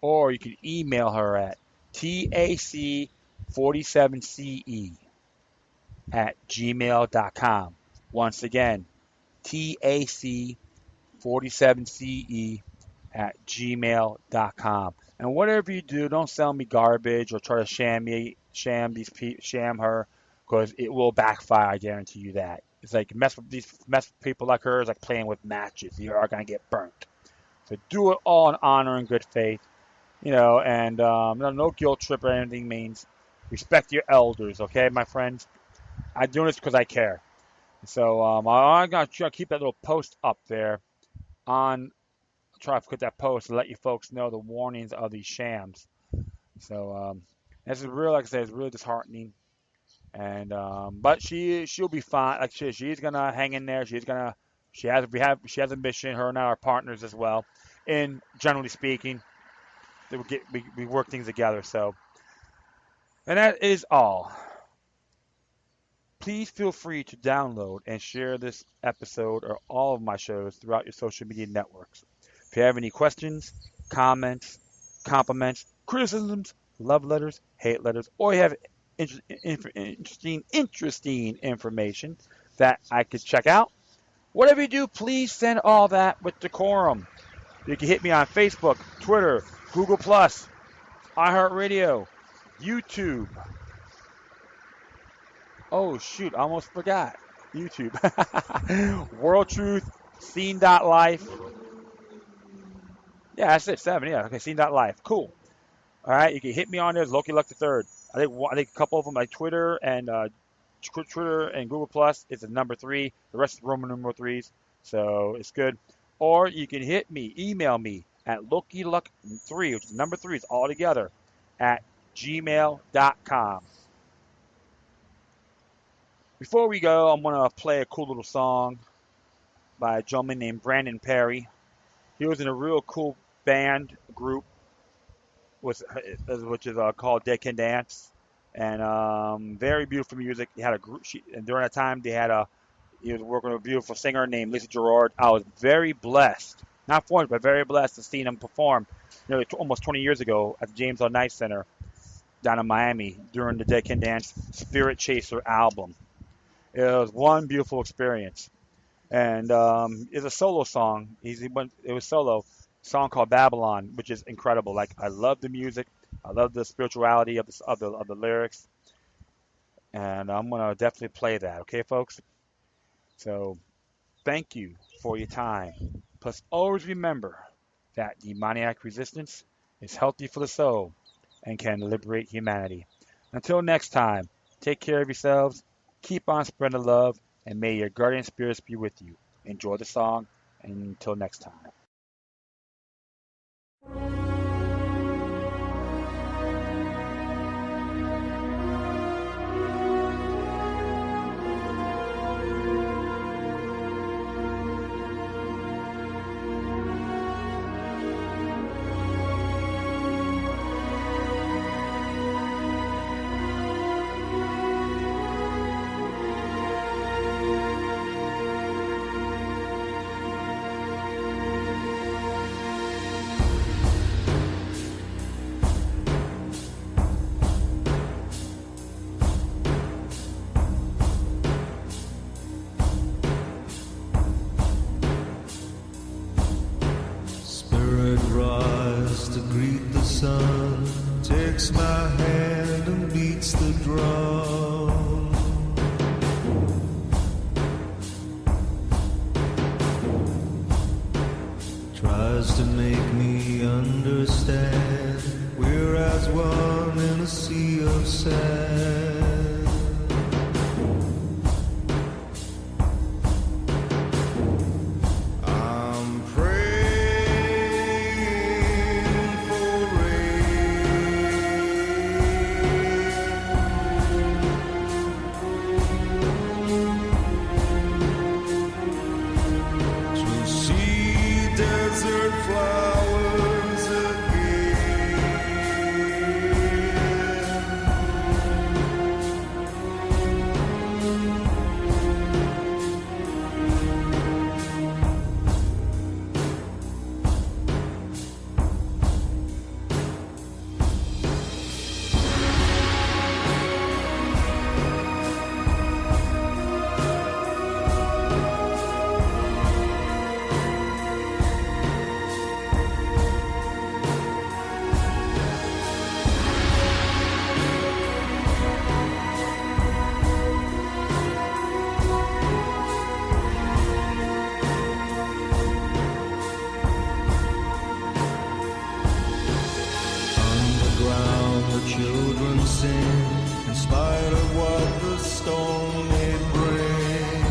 Or you can email her at tac47ce@gmail.com. Once again, tac47ce@gmail.com. And whatever you do, don't sell me garbage or try to sham her, because it will backfire. I guarantee you that. It's like mess with people like her is like playing with matches. You are gonna get burnt. So do it all in honor and good faith, and no guilt trip or anything. Means respect your elders, okay, my friends. I'm doing this because I care. So I'm gonna try to keep that little post up there on. Try to put that post to let you folks know the warnings of these shams. So this is real, like I said, it's really disheartening. And but she'll be fine. Like she's gonna hang in there. She has a mission. Her and I are partners as well. And generally speaking, we work things together. So, and that is all. Please feel free to download and share this episode or all of my shows throughout your social media networks. If you have any questions, comments, compliments, criticisms, love letters, hate letters, or you have interesting information that I could check out, whatever you do, please send all that with decorum. You can hit me on Facebook, Twitter, Google+, iHeartRadio, YouTube. Oh, shoot, I almost forgot. YouTube. World Truth, Scene.life. Yeah, that's it, 7. Yeah, okay, Scene.life. Cool. All right, you can hit me on there. Loki Luck III. I think a couple of them, like Twitter and Google Plus, is the number 3. The rest is Roman numeral 3s, so it's good. Or you can email me at LokiLuck3, which is number 3, is all together, at gmail.com. Before we go, I'm gonna play a cool little song by a gentleman named Brandon Perry. He was in a real cool band group which is called They Can Dance, and very beautiful music. He had a group, and during that time he was working with a beautiful singer named Lisa Gerard. I was very blessed, not fortunate, but very blessed to see him perform nearly almost 20 years ago at the James L. Knight Center down in Miami during the They Can Dance Spirit Chaser album. It was one beautiful experience. And it's a solo song. It was solo song called Babylon, which is incredible. Like I love the music, I love the spirituality of the lyrics, and I'm gonna definitely play that. Okay, folks. So thank you for your time. Plus, always remember that demoniac resistance is healthy for the soul and can liberate humanity. Until next time, take care of yourselves, keep on spreading love, and may your guardian spirits be with you. Enjoy the song, and until next time. Sun takes my hand and beats the drum. Tries to make me understand we're as one in a sea of sand. Children sing in spite of what the storm may bring.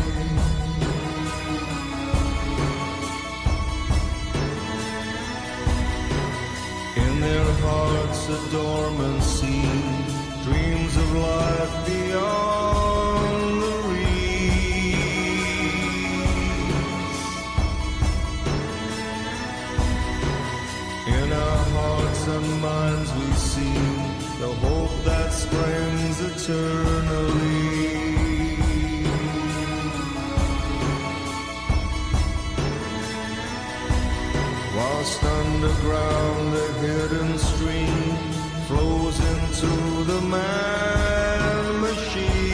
In their hearts a dormancy, dreams of life beyond the reach. In our hearts and minds we see the hope that springs eternally. Whilst underground a hidden stream flows into the man machine.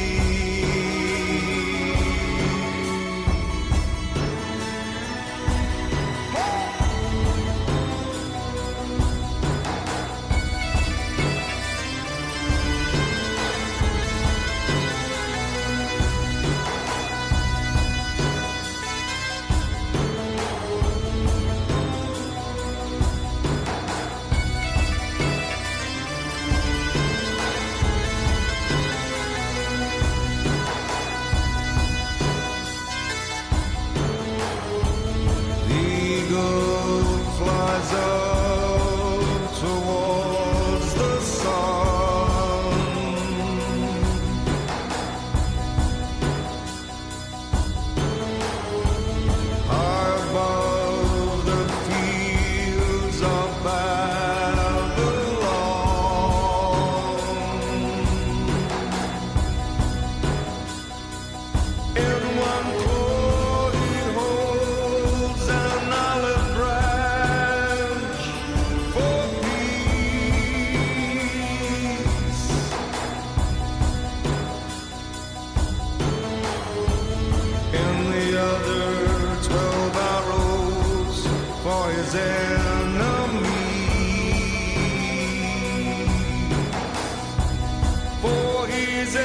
For his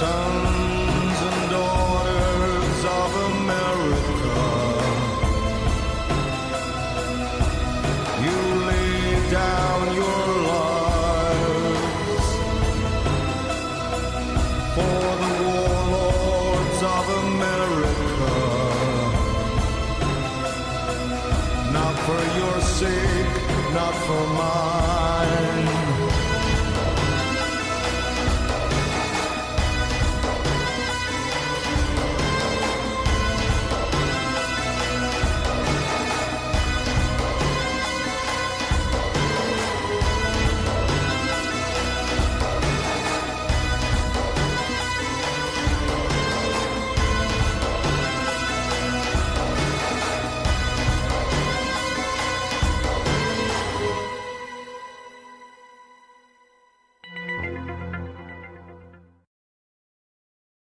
sons and daughters of America, you lay down your lives for the warlords of America, not for your sake, not for mine.